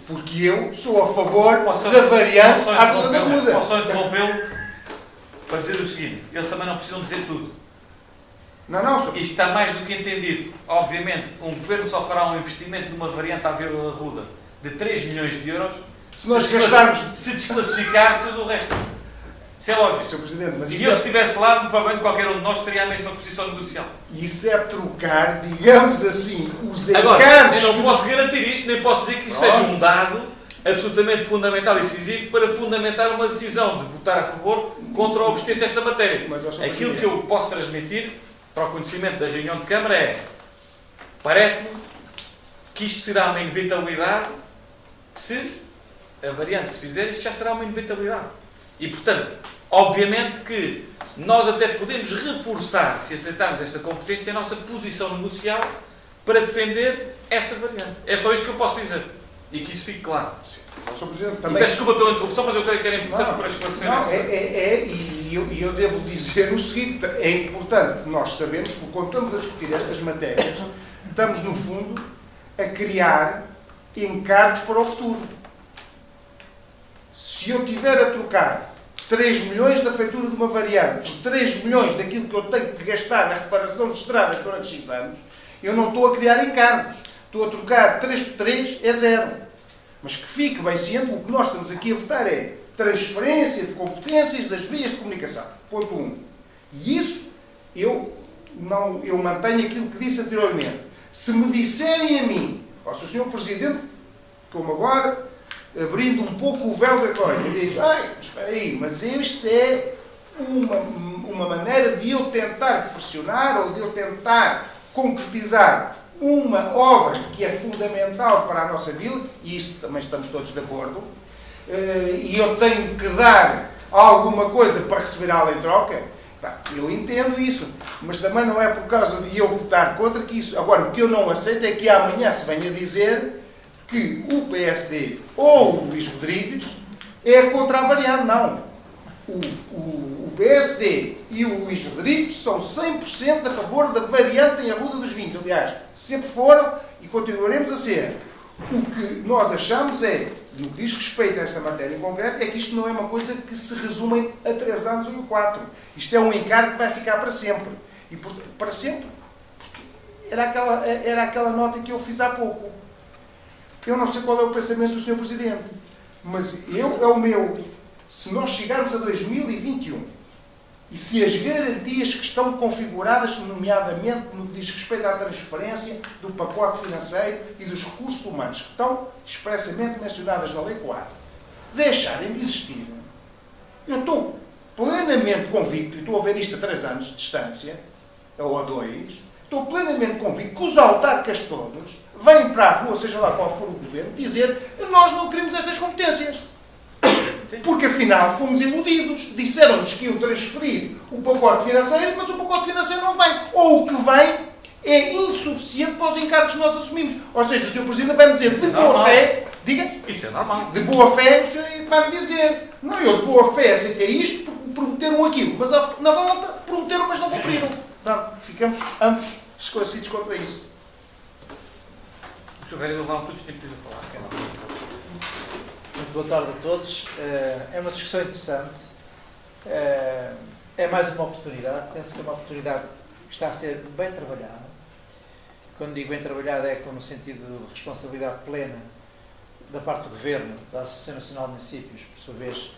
[SPEAKER 2] porque eu sou a favor da variante à Vila da Ruda.
[SPEAKER 1] Posso só interrompê-lo para dizer o seguinte: eles também não precisam dizer tudo.
[SPEAKER 2] Não, senhor.
[SPEAKER 1] Isto está mais do que entendido. Obviamente, um governo só fará um investimento numa variante à Vila da Ruda de 3 milhões de euros
[SPEAKER 2] Se nós gastarmos...
[SPEAKER 1] se desclassificar tudo o resto. Isso é lógico.
[SPEAKER 2] Sr. Presidente, mas
[SPEAKER 1] E
[SPEAKER 2] isso
[SPEAKER 1] eu, se estivesse lá, provavelmente qualquer um de nós teria a mesma posição negocial.
[SPEAKER 2] isso é trocar, digamos assim, os
[SPEAKER 1] Agora,
[SPEAKER 2] encargos...
[SPEAKER 1] eu não posso garantir isso, nem posso dizer que isso seja um dado absolutamente fundamental e decisivo para fundamentar uma decisão de votar a favor contra a obstância desta matéria.
[SPEAKER 2] Mas, Sr.
[SPEAKER 1] Aquilo
[SPEAKER 2] Presidente,
[SPEAKER 1] que eu posso transmitir para o conhecimento da reunião de Câmara é: parece-me que isto será uma inevitabilidade. Se a variante se fizer, isto já será uma inevitabilidade. E, portanto, obviamente que nós até podemos reforçar, se aceitarmos esta competência, a nossa posição negocial para defender essa variante. É só isto que eu posso dizer. E que isso fique claro.
[SPEAKER 2] Sr. Presidente,
[SPEAKER 1] E
[SPEAKER 2] também...
[SPEAKER 1] peço desculpa pela interrupção, mas eu creio que era importante
[SPEAKER 2] Não,
[SPEAKER 1] para esclarecer
[SPEAKER 2] não,
[SPEAKER 1] essa.
[SPEAKER 2] e eu devo dizer o seguinte: é importante nós sabermos, porque quando estamos a discutir estas matérias, estamos, no fundo, a criar encargos para o futuro. Se eu tiver a trocar 3 milhões da feitura de uma variante por 3 milhões daquilo que eu tenho que gastar na reparação de estradas durante X anos, eu não estou a criar encargos. Estou a trocar 3 por 3, é 0. Mas que fique bem ciente, o que nós estamos aqui a votar é transferência de competências das vias de comunicação. Ponto 1. E isso, eu mantenho aquilo que disse anteriormente. Se me disserem a mim, ou se o Sr. Presidente, como agora, abrindo um pouco o véu da coisa, diz, espera aí, mas este é uma maneira de eu tentar pressionar ou de eu tentar concretizar uma obra que é fundamental para a nossa vila, e isso também estamos todos de acordo, e eu tenho que dar alguma coisa para receber algo em troca, eu entendo isso, mas também não é por causa de eu votar contra que isso... Agora, o que eu não aceito é que amanhã se venha dizer que o PSD ou o Luís Rodrigues é contra a variante. Não. O PSD e o Luís Rodrigues são 100% a favor da variante em Arruda dos Vinhos. Aliás, sempre foram e continuaremos a ser. O que nós achamos é, no que diz respeito a esta matéria em concreto, é que isto não é uma coisa que se resume a 3 anos ou 4. Isto é um encargo que vai ficar para sempre. E para sempre, porque era aquela nota que eu fiz há pouco. Eu não sei qual é o pensamento do Sr. Presidente, mas é o meu. Se nós chegarmos a 2021 e se as garantias que estão configuradas, nomeadamente no que diz respeito à transferência do pacote financeiro e dos recursos humanos, que estão expressamente mencionadas na Lei 4, deixarem de existir, eu estou plenamente convicto, e estou a ver isto a 3 anos de distância, ou a 2, estou plenamente convicto que os autarcas todos vêm para a rua, seja lá qual for o governo, dizer nós não queremos essas competências. Porque afinal fomos iludidos. Disseram-nos que iam transferir o pacote financeiro, mas o pacote financeiro não vem. Ou o que vem é insuficiente para os encargos que nós assumimos. Ou seja, o Sr. Presidente vai-me dizer de boa fé... Diga?
[SPEAKER 1] Isso é normal.
[SPEAKER 2] De boa fé, o Sr. vai-me dizer. Não, eu de boa fé aceitei isto porque prometeram aquilo. Mas na volta prometeram, mas não cumpriram. Então, ficamos ambos esclarecidos quanto a isso.
[SPEAKER 1] O Sr. Vereador Valtudes tinha pedido a falar.
[SPEAKER 6] Muito boa tarde a todos. É uma discussão interessante. É mais uma oportunidade. Penso que é uma oportunidade que está a ser bem trabalhada. Quando digo bem trabalhada é no sentido de responsabilidade plena da parte do Governo, da Associação Nacional de Municípios, por sua vez,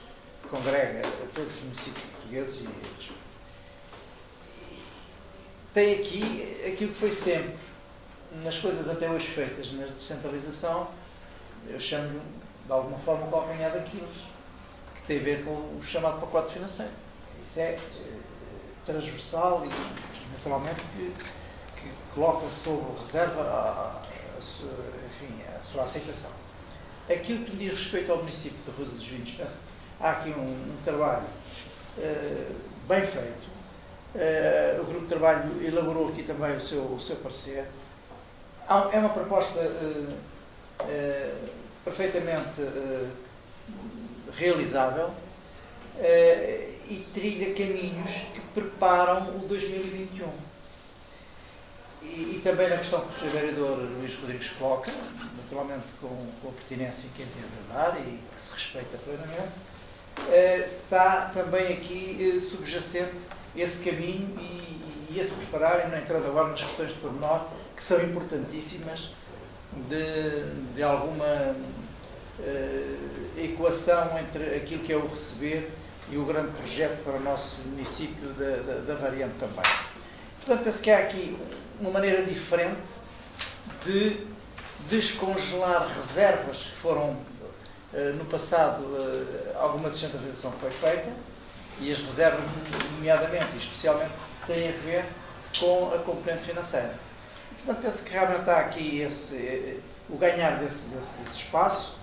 [SPEAKER 6] congrega todos os municípios portugueses e tem aqui aquilo que foi sempre nas coisas até hoje feitas na descentralização, eu chamo-lhe de alguma forma o calcanhar daquilo que tem a ver com o chamado pacote financeiro. Isso é transversal e naturalmente que coloca-se sob reserva a sua aceitação. Aquilo que diz respeito ao município de Arruda dos Vinhos, penso que há aqui um trabalho bem feito. O grupo de trabalho elaborou aqui também o seu parecer. É uma proposta perfeitamente realizável e trilha caminhos que preparam o 2021. E também na questão que o Sr. Vereador Luís Rodrigues coloca, naturalmente com a pertinência que entende dar e que se respeita plenamente, está também aqui subjacente esse caminho e esse preparar, e não entrando agora nas questões de pormenor, que são importantíssimas de alguma equação entre aquilo que é o receber e o grande projeto para o nosso município da variante também. Portanto, penso que há aqui uma maneira diferente de descongelar reservas que foram, no passado, alguma descentralização que foi feita, e as reservas, nomeadamente e especialmente, têm a ver com a componente financeira. Portanto, penso que realmente há aqui o ganhar desse espaço,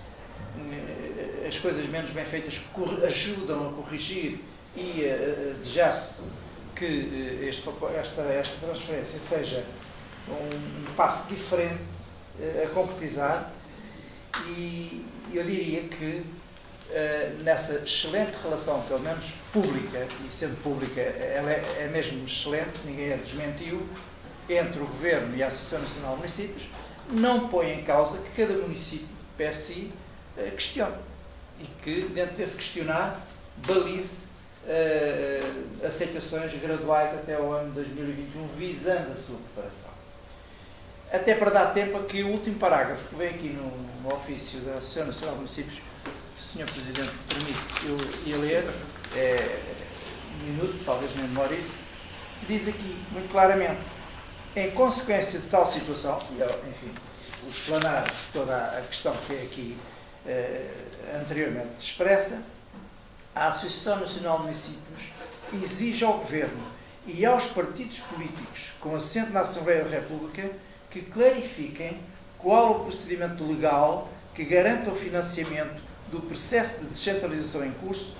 [SPEAKER 6] as coisas menos bem feitas ajudam a corrigir e a desejar-se que esta transferência seja um passo diferente a concretizar, e eu diria que nessa excelente relação, pelo menos pública, e sendo pública ela é mesmo excelente, ninguém a desmentiu, entre o Governo e a Associação Nacional de Municípios não põe em causa que cada município, per si, questione. E que, dentro desse questionar, balize aceitações graduais até ao ano 2021, visando a sua preparação. Até para dar tempo a que o último parágrafo que vem aqui no ofício da Associação Nacional de Municípios, se o Sr. Presidente permite, eu ia ler, um minuto, talvez nem demore isso, diz aqui muito claramente: em consequência de tal situação, e enfim, o explanar toda a questão que é aqui anteriormente expressa, a Associação Nacional de Municípios exige ao Governo e aos partidos políticos com assento na Assembleia da República que clarifiquem qual o procedimento legal que garanta o financiamento do processo de descentralização em curso,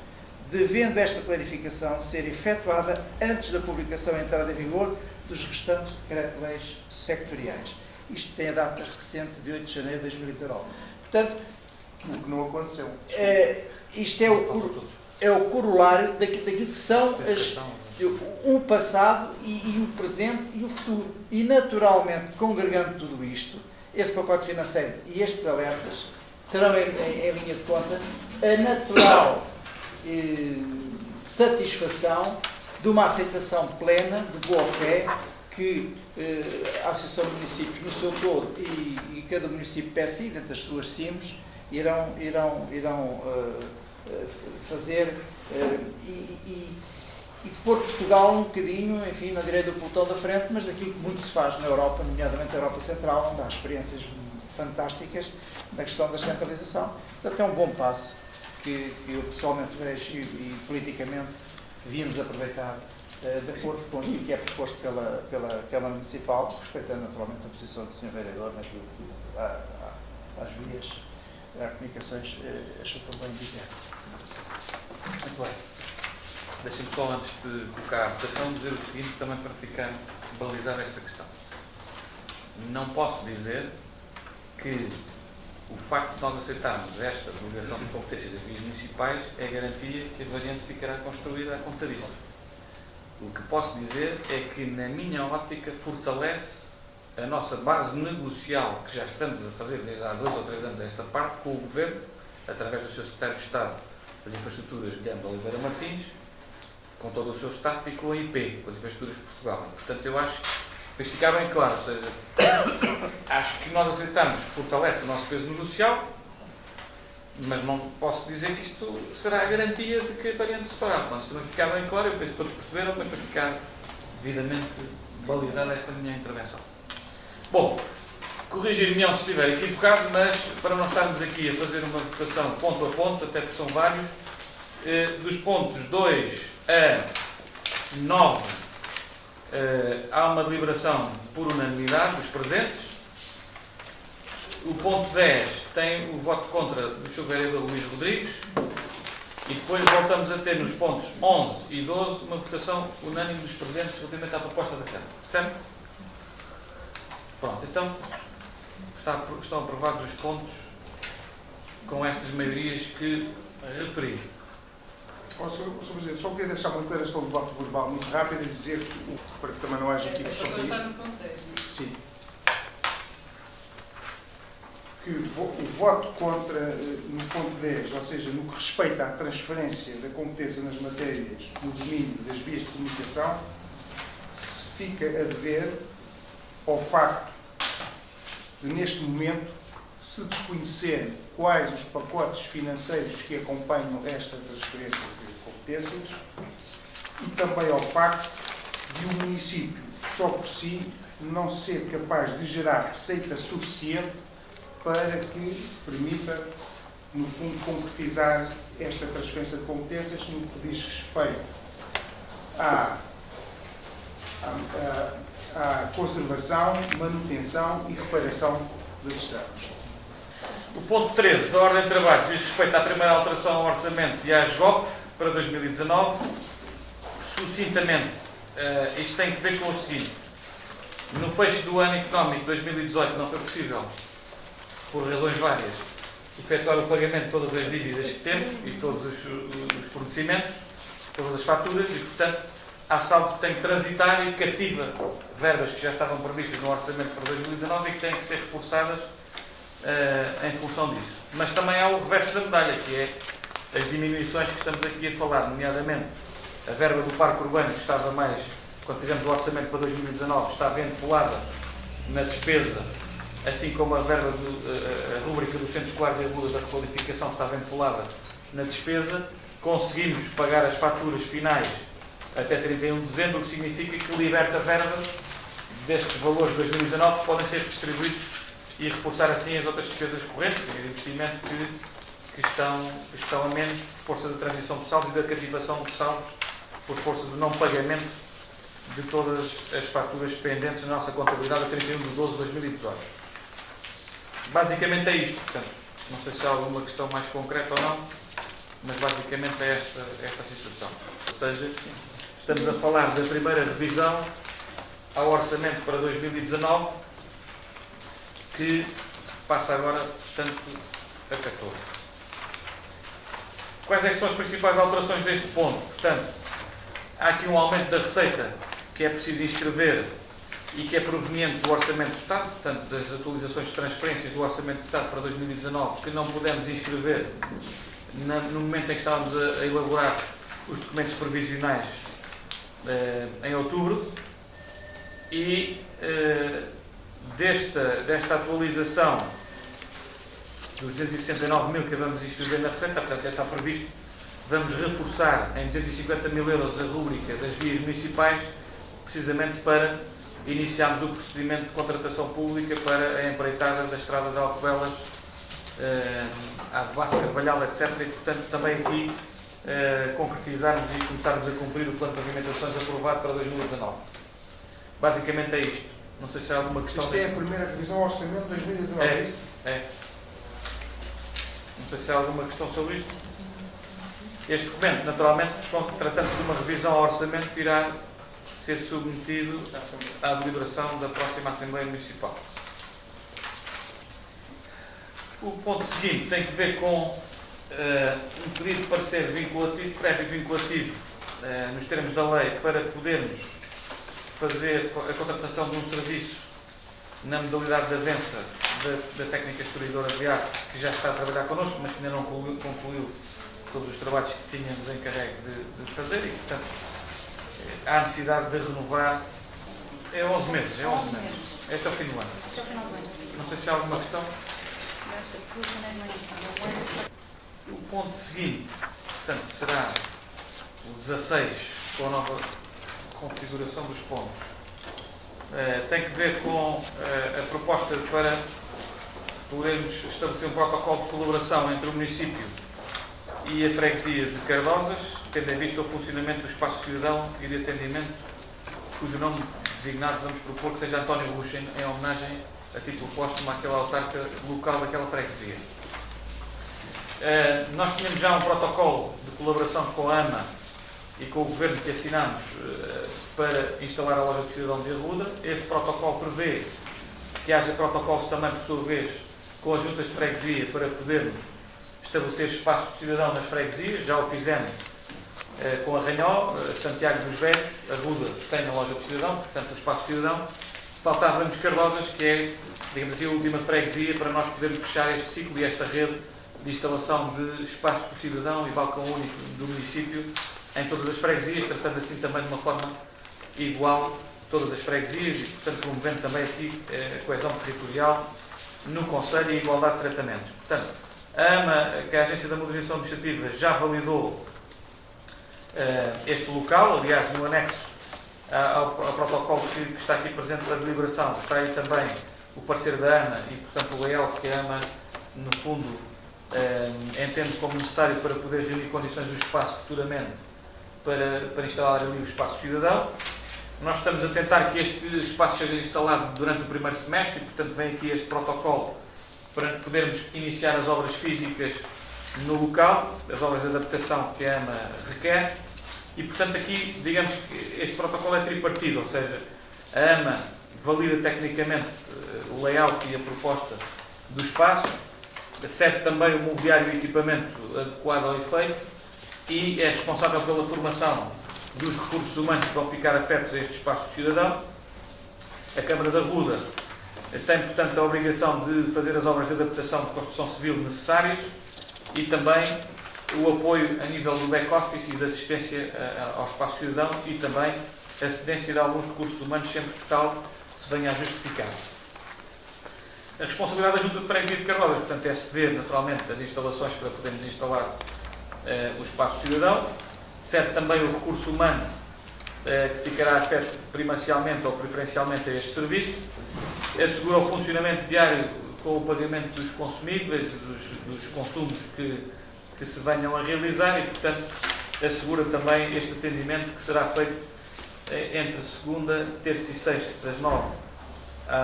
[SPEAKER 6] devendo esta clarificação ser efetuada antes da publicação e entrada em vigor dos restantes decretos-leis sectoriais. Isto tem a data recente de 8 de janeiro de 2019. Portanto,
[SPEAKER 2] O que não aconteceu.
[SPEAKER 6] isto é o corolário daquilo que são um passado e o presente e o futuro. E, naturalmente, congregando tudo isto, esse pacote financeiro e estes alertas terão em linha de conta a natural satisfação de uma aceitação plena, de boa fé, que a Associação de Municípios no seu todo e cada município per si, dentro das suas CIMs, irão fazer e pôr Portugal um bocadinho, enfim, na direita do pelotão da frente, mas daquilo que muito se faz na Europa, nomeadamente na Europa Central, onde há experiências fantásticas na questão da centralização. Portanto, é um bom passo que eu pessoalmente vejo e politicamente devíamos aproveitar de acordo com aquilo que é proposto pela Câmara Municipal, respeitando naturalmente a posição do Sr. Vereador naquilo que às vias, às comunicações, achou também dizer.
[SPEAKER 1] Muito bem. Deixem-me só, antes de colocar a votação, dizer o seguinte, também para ficar balizada esta questão. Não posso dizer que o facto de nós aceitarmos esta delegação de competência das vias municipais é garantia que a variante ficará construída à conta disso. O que posso dizer é que, na minha ótica, fortalece a nossa base negocial, que já estamos a fazer desde há 2 ou 3 anos esta parte, com o Governo, através do Sr. Secretário de Estado das Infraestruturas, Guilherme de Oliveira Martins, com todo o seu staff, e com a IP, com as Infraestruturas de Portugal. Portanto, eu acho que, para ficar bem claro, ou seja, acho que nós aceitamos, fortalece o nosso peso negocial, mas não posso dizer que isto será a garantia de que a variante se fará. Quando isto não ficar bem claro, eu penso que todos perceberam, mas para ficar devidamente balizada esta minha intervenção. Bom, corrigir-me se estiver equivocado, mas para não estarmos aqui a fazer uma votação ponto a ponto, até porque são vários, dos pontos 2 a 9 há uma deliberação por unanimidade dos presentes. O ponto 10 tem o voto contra do Sr. Vereador Luís Rodrigues. E depois voltamos a ter nos pontos 11 e 12 uma votação unânime dos presentes relativamente à proposta da Câmara. Certo? Pronto, então estão aprovados os pontos com estas maiorias que referi.
[SPEAKER 2] Sr. Presidente, só queria deixar uma declaração de voto verbal muito rápida e dizer que, para que também não haja aqui sobre isso. Sim. Que o voto contra no ponto 10, ou seja, no que respeita à transferência da competência nas matérias no domínio das vias de comunicação, se fica a dever ao facto de, neste momento, se desconhecer quais os pacotes financeiros que acompanham esta transferência de competências e também ao facto de o município, só por si, não ser capaz de gerar receita suficiente para que permita, no fundo, concretizar esta transferência de competências no que diz respeito à conservação, manutenção e reparação das estradas.
[SPEAKER 1] O ponto 13 da Ordem de Trabalhos diz respeito à primeira alteração ao orçamento e à SGOP para 2019. Sucintamente, isto tem que ver com o seguinte: no fecho do ano económico de 2018 não foi possível, por razões várias, efetuar o pagamento de todas as dívidas que temos e todos os fornecimentos, todas as faturas, e, portanto, há saldo que tem que transitar e cativa verbas que já estavam previstas no orçamento para 2019 e que têm que ser reforçadas em função disso. Mas também há o reverso da medalha, que é as diminuições que estamos aqui a falar, nomeadamente a verba do parque urbano, que estava mais, quando fizemos o orçamento para 2019, está bem colada na despesa, assim como a verba, a rúbrica do Centro Escolar de Aguda da requalificação está bem colada na despesa. Conseguimos pagar as faturas finais até 31 de dezembro, o que significa que liberta verba destes valores de 2019 que podem ser distribuídos e reforçar assim as outras despesas correntes e de investimento que estão a menos por força da transição de saldos e da cativação de saldos por força do não pagamento de todas as faturas pendentes na nossa contabilidade a 31 de 12 de 2018. Basicamente é isto. Portanto, não sei se há alguma questão mais concreta ou não, mas basicamente é esta situação. Ou seja, estamos a falar da primeira revisão ao orçamento para 2019, que passa agora, portanto, a 14. Quais é que são as principais alterações deste ponto? Portanto, há aqui um aumento da receita que é preciso inscrever e que é proveniente do Orçamento do Estado, portanto, das atualizações de transferências do Orçamento do Estado para 2019, que não pudemos inscrever no momento em que estávamos a elaborar os documentos previsionais em outubro. E desta atualização dos 269 mil que vamos inscrever na receita, portanto já está previsto, vamos reforçar em 250 mil euros a rúbrica das vias municipais, precisamente para iniciarmos o procedimento de contratação pública para a empreitada da estrada de Alcobelas, à Vasco, Carvalhal, etc. E, portanto, também aqui concretizarmos e começarmos a cumprir o plano de pavimentações aprovado para 2019. Basicamente é isto. Não sei se há alguma questão.
[SPEAKER 2] Isto é a primeira revisão ao orçamento de 2019, é isso?
[SPEAKER 1] É. Não sei se há alguma questão sobre isto. Este documento, naturalmente, tratando-se de uma revisão ao orçamento, irá ser submetido à deliberação da próxima Assembleia Municipal. O ponto seguinte tem que ver com um pedido de parecer vinculativo, prévio vinculativo, nos termos da lei, para podermos fazer a contratação de um serviço na modalidade de avança da técnica historiadora de arte, que já está a trabalhar connosco, mas que ainda não concluiu todos os trabalhos que tínhamos encarregue de fazer e, portanto, há necessidade de renovar. É 11 meses, é 11 meses. É até o fim do ano.
[SPEAKER 3] Até o final do ano.
[SPEAKER 1] Não sei se há alguma questão.
[SPEAKER 3] Deve ser por janeiro, não é?
[SPEAKER 1] O ponto seguinte, portanto, será o 16, com a nova configuração dos pontos. Tem que ver com a proposta para podermos estabelecer um protocolo de colaboração entre o município e a freguesia de Cardosas, tendo em vista o funcionamento do espaço cidadão e de atendimento, cujo nome designado vamos propor que seja António Ruschen, em homenagem a título póstumo àquela autarca local daquela freguesia. Nós tínhamos já um protocolo de colaboração com a AMA e com o Governo que assinámos para instalar a loja de cidadão de Arruda. Esse protocolo prevê que haja protocolos também, por sua vez, com as juntas de freguesia para podermos estabelecer espaços de cidadão nas freguesias. Já o fizemos com Arranhó, Santiago dos Velhos, Arruda tem a loja de cidadão, portanto o espaço de cidadão. Faltava-nos Cardosas, que é, digamos assim, a última freguesia para nós podermos fechar este ciclo e esta rede de instalação de espaços de cidadão e balcão único do município em todas as freguesias, tratando assim também de uma forma igual todas as freguesias e, portanto, promovendo também aqui a coesão territorial no Conselho e a igualdade de tratamentos. Portanto, a AMA, que é a Agência da Modernização Administrativa, já validou este local, aliás, no anexo ao protocolo que está aqui presente para deliberação, está aí também o parecer da AMA e, portanto, o layout que a AMA, no fundo, entende como necessário para poder reunir condições do espaço futuramente para instalar ali o espaço cidadão. Nós estamos a tentar que este espaço seja instalado durante o primeiro semestre e, portanto, vem aqui este protocolo para podermos iniciar as obras físicas no local, as obras de adaptação que a AMA requer. E, portanto, aqui, digamos que este protocolo é tripartido, ou seja, a AMA valida tecnicamente o layout e a proposta do espaço, cede também o mobiliário e equipamento adequado ao efeito e é responsável pela formação dos recursos humanos que vão ficar afetos a este espaço cidadão. A Câmara da Ruda tem, portanto, a obrigação de fazer as obras de adaptação de construção civil necessárias e também o apoio a nível do back-office e da assistência ao espaço cidadão e também a cedência de alguns recursos humanos sempre que tal se venha a justificar. A responsabilidade da Junta de Freguesia de Cardodas, portanto, é ceder naturalmente as instalações para podermos instalar o espaço cidadão, cede também o recurso humano que ficará afeto primacialmente ou preferencialmente a este serviço, assegura o funcionamento diário com o pagamento dos consumíveis, dos consumos que se venham a realizar e, portanto, assegura também este atendimento que será feito entre segunda, terça e sexta, das 9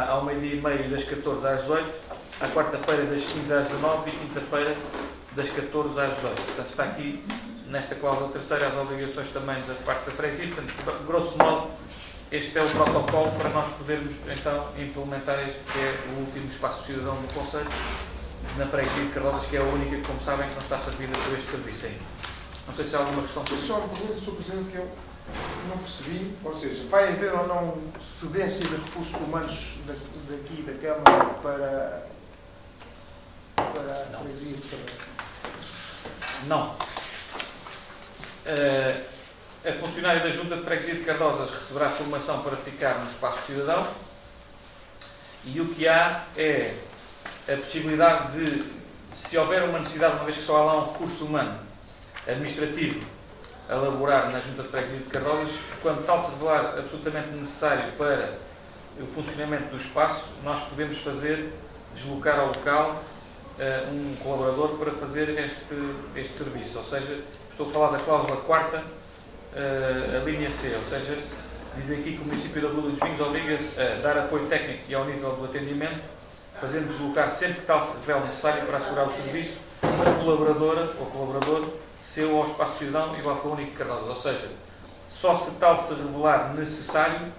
[SPEAKER 1] ao meio-dia e meio e das 14 às 18, à quarta-feira das 15 às 19 e quinta-feira das 14 às 18. Portanto, está aqui nesta cláusula terceira as obrigações também da parte da freguesia. Portanto, grosso modo, este é o protocolo para nós podermos então implementar este que é o último espaço cidadão do Conselho na freguesia de Cardodas, que é a única, como sabem, que não está servida por este serviço ainda. Não sei se há alguma questão sobre
[SPEAKER 2] Só uma pergunta, Sr. Presidente, que eu não percebi, ou seja, vai haver ou não cedência de recursos humanos daqui da Câmara para a freguesia de Cardodas?
[SPEAKER 1] Não. A funcionária da Junta de Freguesia de Cardosas receberá formação para ficar no espaço cidadão e o que há é a possibilidade de, se houver uma necessidade, uma vez que só há lá um recurso humano administrativo a elaborar na Junta de Freguesia de Cardosas, quando tal se revelar absolutamente necessário para o funcionamento do espaço, nós podemos deslocar ao local um colaborador para fazer este serviço. Ou seja, estou a falar da cláusula quarta, a linha C, ou seja, diz aqui que o município da Rua dos Vinhos obriga-se a dar apoio técnico e ao nível do atendimento, fazendo deslocar sempre que tal se revele necessário para assegurar o serviço, uma colaboradora ou colaborador seu ao espaço cidadão igual com o único Cardosas. Ou seja, só se tal se revelar necessário,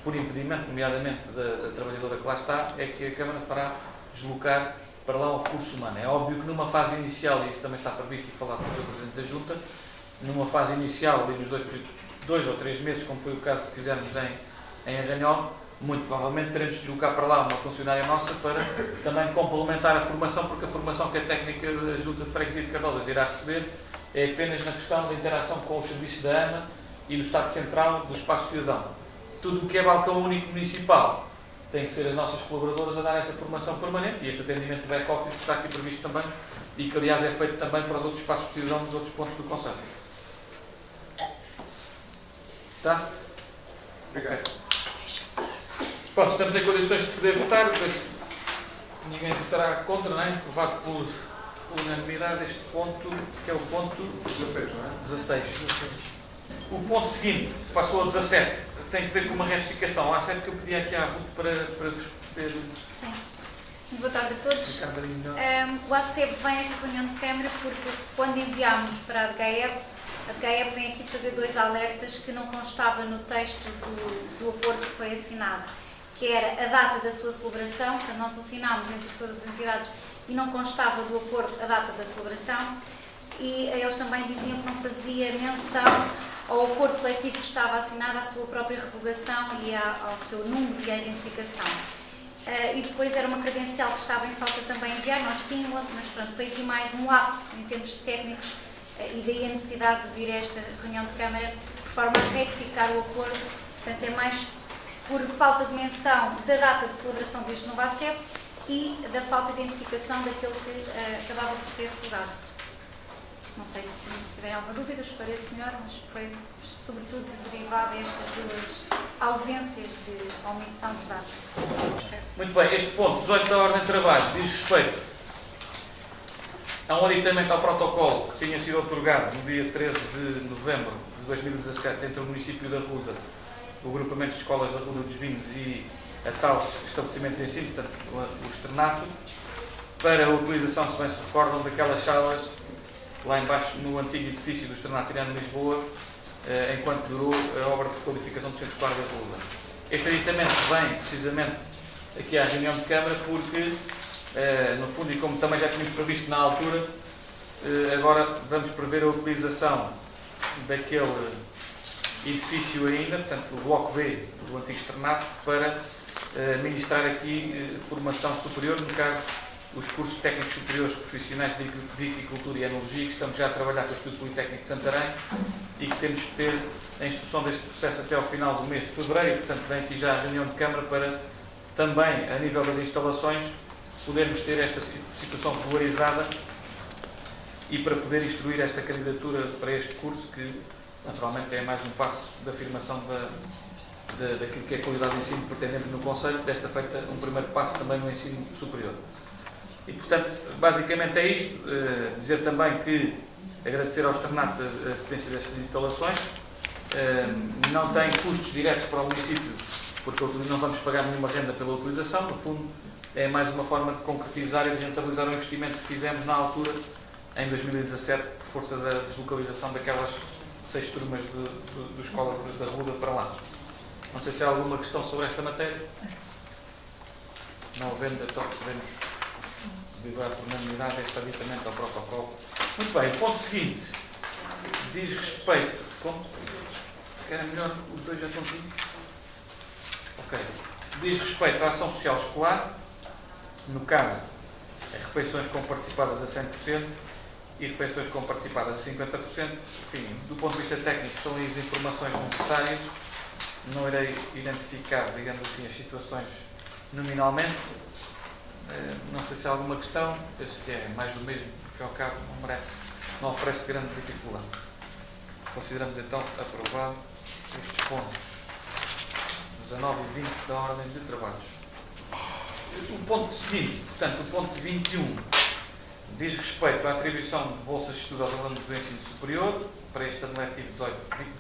[SPEAKER 1] por impedimento, nomeadamente da trabalhadora que lá está, é que a Câmara fará deslocar para lá um recurso humano. É óbvio que numa fase inicial, e isso também está previsto e falado pelo Presidente da Junta, numa fase inicial, ali nos 2 ou 3 meses, como foi o caso que fizemos em Arranhol, muito provavelmente teremos de deslocar para lá uma funcionária nossa para também complementar a formação, porque a formação que a técnica da Junta de Freguesia de Cardosas irá receber é apenas na questão da interação com os serviços da AMA e do Estado Central do Espaço Cidadão. Tudo o que é balcão único municipal tem que ser as nossas colaboradoras a dar essa formação permanente e este atendimento de back-office que está aqui previsto também e que, aliás, é feito também para os outros espaços de cidadão dos outros pontos do Conselho. Está?
[SPEAKER 2] Obrigado.
[SPEAKER 1] Pronto, estamos em condições de poder votar, penso que ninguém votará contra, não é? Aprovado por unanimidade este ponto, que é o ponto
[SPEAKER 2] 16, não é?
[SPEAKER 1] 16. O ponto seguinte, passou a 17, tem que ver com uma retificação. Há certo que eu pedi aqui à RUT para vos poder
[SPEAKER 3] Sim. Boa tarde a todos.
[SPEAKER 1] explicar um bocadinho melhor.
[SPEAKER 3] O ACEB vem a esta reunião de Câmara porque quando enviámos para a DGAEB vem aqui fazer 2 alertas que não constava no texto do acordo que foi assinado, que era a data da sua celebração, que nós assinámos entre todas as entidades e não constava do acordo a data da celebração, e eles também diziam que não fazia menção ao acordo coletivo que estava assinado, à sua própria revogação e ao seu número e à identificação. E depois era uma credencial que estava em falta também enviar, nós tínhamos, mas pronto, foi aqui mais um lapso em termos técnicos e daí a necessidade de vir a esta reunião de Câmara por forma a retificar o acordo. Portanto, é mais por falta de menção da data de celebração deste novo ACEP e da falta de identificação daquele que acabava por ser revogado. Não sei se tiverem alguma dúvida, esclareço melhor, mas foi sobretudo derivado destas 2 ausências de omissão de data.
[SPEAKER 1] Muito bem, este ponto 18 da Ordem de Trabalho diz respeito a um aditamento ao protocolo que tinha sido otorgado no dia 13 de novembro de 2017 entre o município da Ruda, o agrupamento de escolas da Ruda dos Vinhos e a tal estabelecimento de ensino, portanto o externato, para a utilização, se bem se recordam, daquelas salas lá embaixo no antigo edifício do externato Irano de Lisboa, enquanto durou a obra de requalificação do centro escolar da Ruda. Este aditamento vem precisamente aqui à reunião de Câmara porque, no fundo, e como também já tínhamos previsto na altura, agora vamos prever a utilização daquele edifício ainda, portanto, o bloco B do antigo externato, para ministrar aqui formação superior, no caso, os cursos técnicos superiores profissionais de viticultura e enologia, que estamos já a trabalhar com o Instituto Politécnico de Santarém e que temos que ter a instrução deste processo até ao final do mês de fevereiro, portanto, vem aqui já a reunião de Câmara para também, a nível das instalações, podermos ter esta situação regularizada e para poder instruir esta candidatura para este curso, que naturalmente é mais um passo da afirmação daquilo que é a qualidade de ensino que pretendemos no Conselho, desta feita um primeiro passo também no ensino superior. E, portanto, basicamente é isto. Dizer também que agradecer ao externato a cedência destas instalações. Não tem custos diretos para o município, porque não vamos pagar nenhuma renda pela utilização. No fundo, é mais uma forma de concretizar e de rentabilizar o investimento que fizemos na altura, em 2017, por força da deslocalização daquelas 6 turmas do Escola da Ruda para lá. Não sei se há alguma questão sobre esta matéria. Não havendo, então podemos divulgar por unanimidade este aditamento ao protocolo. Muito bem, o ponto seguinte diz respeito. Se calhar é melhor, os dois já estão aqui. Ok. Diz respeito à ação social escolar, no caso, refeições comparticipadas a 100% e refeições comparticipadas a 50%. Enfim, do ponto de vista técnico, estão aí as informações necessárias. Não irei identificar, digamos assim, as situações nominalmente. Não sei se há alguma questão. Penso que é mais do mesmo, por fim e ao cabo, não oferece grande dificuldade. Consideramos então aprovado estes pontos 19 e 20 da ordem de trabalhos. O ponto seguinte, portanto, o ponto 21, diz respeito à atribuição de bolsas de estudo aos alunos do ensino superior para este ano letivo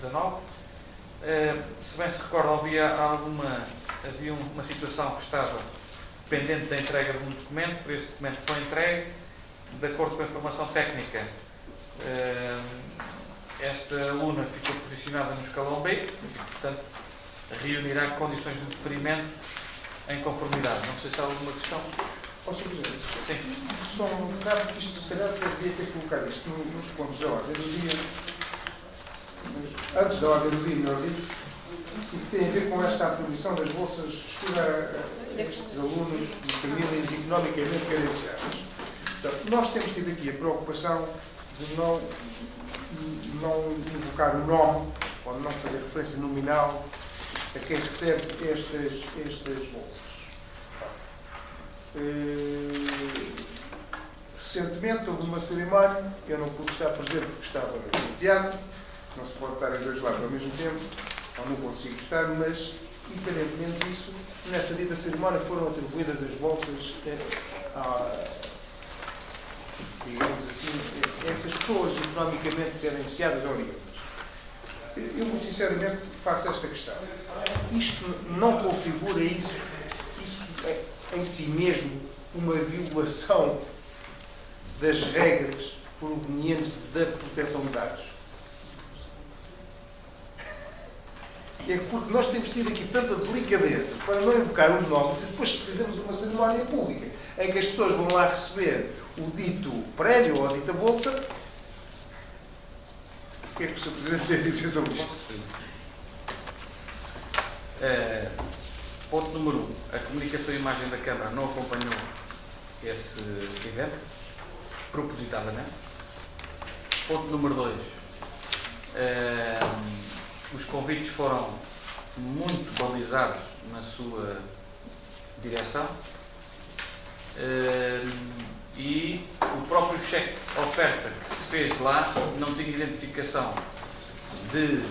[SPEAKER 1] 18-19. Se bem se recordam, havia uma situação que estava pendente da entrega de um documento. Esse documento foi entregue. De acordo com a informação técnica, esta aluna ficou posicionada no escalão B e, portanto, reunirá condições de deferimento em conformidade. Não sei se há alguma questão.
[SPEAKER 2] Posso dizer?
[SPEAKER 1] Sim.
[SPEAKER 2] Só um bocado, porque isto, se calhar, devia ter colocado isto nos pontos da ordem do dia, antes da ordem do dia, melhor dito, e que tem a ver com esta atribuição das bolsas de estudo a estes alunos de famílias economicamente carenciadas. Portanto, nós temos tido aqui a preocupação de não invocar o nome, ou de não fazer referência nominal a quem recebe estas bolsas. Recentemente houve uma cerimónia, eu não pude estar presente porque estava no teatro, não se pode estar em dois lados ao mesmo tempo, ou não consigo estar, mas, independentemente disso, nessa dita cerimónia foram atribuídas as bolsas digamos assim, a essas pessoas economicamente carenciadas ou oriundas. Eu, muito sinceramente, faço esta questão. Isto não configura isso é, em si mesmo, uma violação das regras provenientes da proteção de dados. É porque nós temos tido aqui tanta delicadeza para não invocar os nomes e depois fizemos uma cerimónia pública em que as pessoas vão lá receber o dito prémio ou a dita bolsa. O que é que o Sr. Presidente tem a dizer sobre isto?
[SPEAKER 1] Ponto número 1. A comunicação e imagem da Câmara não acompanhou esse evento, propositadamente. Ponto número 2. Os convites foram muito balizados na sua direção e o próprio cheque oferta que se fez lá não tinha identificação de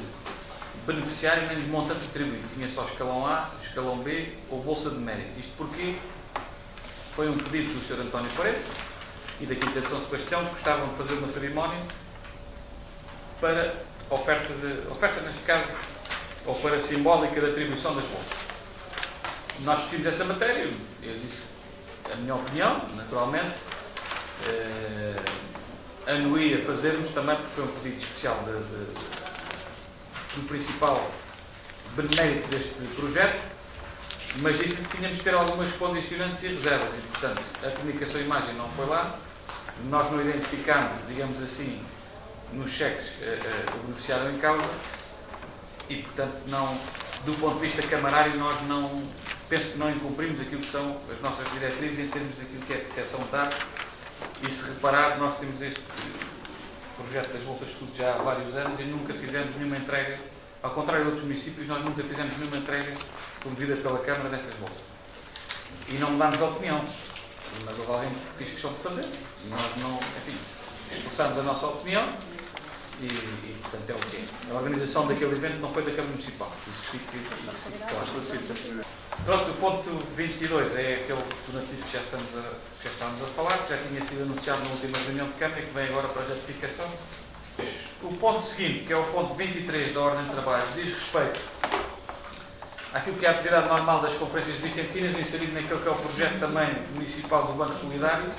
[SPEAKER 1] beneficiário nem de montante distribuído. Tinha só escalão A, escalão B ou bolsa de mérito. Isto porque foi um pedido do Sr. António Paredes e da Quinta de São Sebastião que gostavam de fazer uma cerimónia para oferta neste caso, ou para simbólica da atribuição das bolsas. Nós discutimos essa matéria, eu disse a minha opinião, naturalmente, anuí a fazermos também porque foi um pedido especial do principal benemérito deste projeto, mas disse que tínhamos que ter algumas condicionantes e reservas e, portanto, a comunicação e imagem não foi lá, nós não identificámos, digamos assim, nos cheques o beneficiário em causa e, portanto, não, do ponto de vista camarário, nós não, penso que não incumprimos aquilo que são as nossas diretrizes em termos daquilo que é a proteção de dados. E se reparar, nós temos este projeto das bolsas de estudo já há vários anos e nunca fizemos nenhuma entrega, ao contrário de outros municípios, nós nunca fizemos nenhuma entrega promovida pela Câmara destas bolsas. E não mudámos de opinião, mas houve alguém que fez questão de fazer. E nós não, enfim, expressamos a nossa opinião e portanto, é o que é. A organização daquele evento não foi da Câmara Municipal. Isso fica claro. Pronto, o ponto 22 é aquele donativo que já estávamos a falar, que já tinha sido anunciado na última reunião de Câmara e que vem agora para a ratificação. O ponto seguinte, que é o ponto 23 da Ordem de Trabalho, diz respeito àquilo que é a atividade normal das conferências vicentinas, inserido naquele que é o projeto também municipal do Banco Solidário,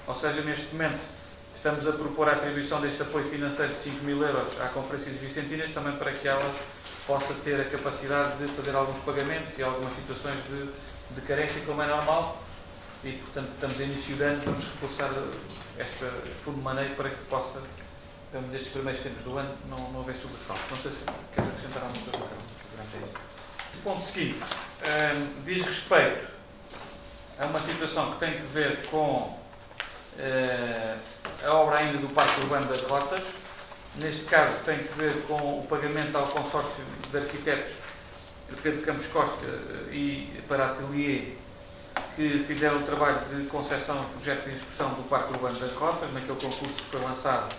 [SPEAKER 1] ou seja, neste momento estamos a propor a atribuição deste apoio financeiro de 5.000 euros à conferências vicentinas, também para que ela possa ter a capacidade de fazer alguns pagamentos e algumas situações de carência, como é normal, e portanto estamos a início de ano, vamos reforçar este fundo de maneio para que possa, nestes primeiros tempos do ano, não haver sobressaltos. Não sei se queres acrescentar alguma coisa durante isto. O ponto seguinte diz respeito a uma situação que tem que ver com a obra ainda do Parque Urbano das Rotas. Neste caso tem que ver com o pagamento ao consórcio de arquitetos Pedro Campos Costa e para a Atelier, que fizeram o trabalho de concepção do projeto de execução do Parque Urbano das Rotas, naquele concurso que foi lançado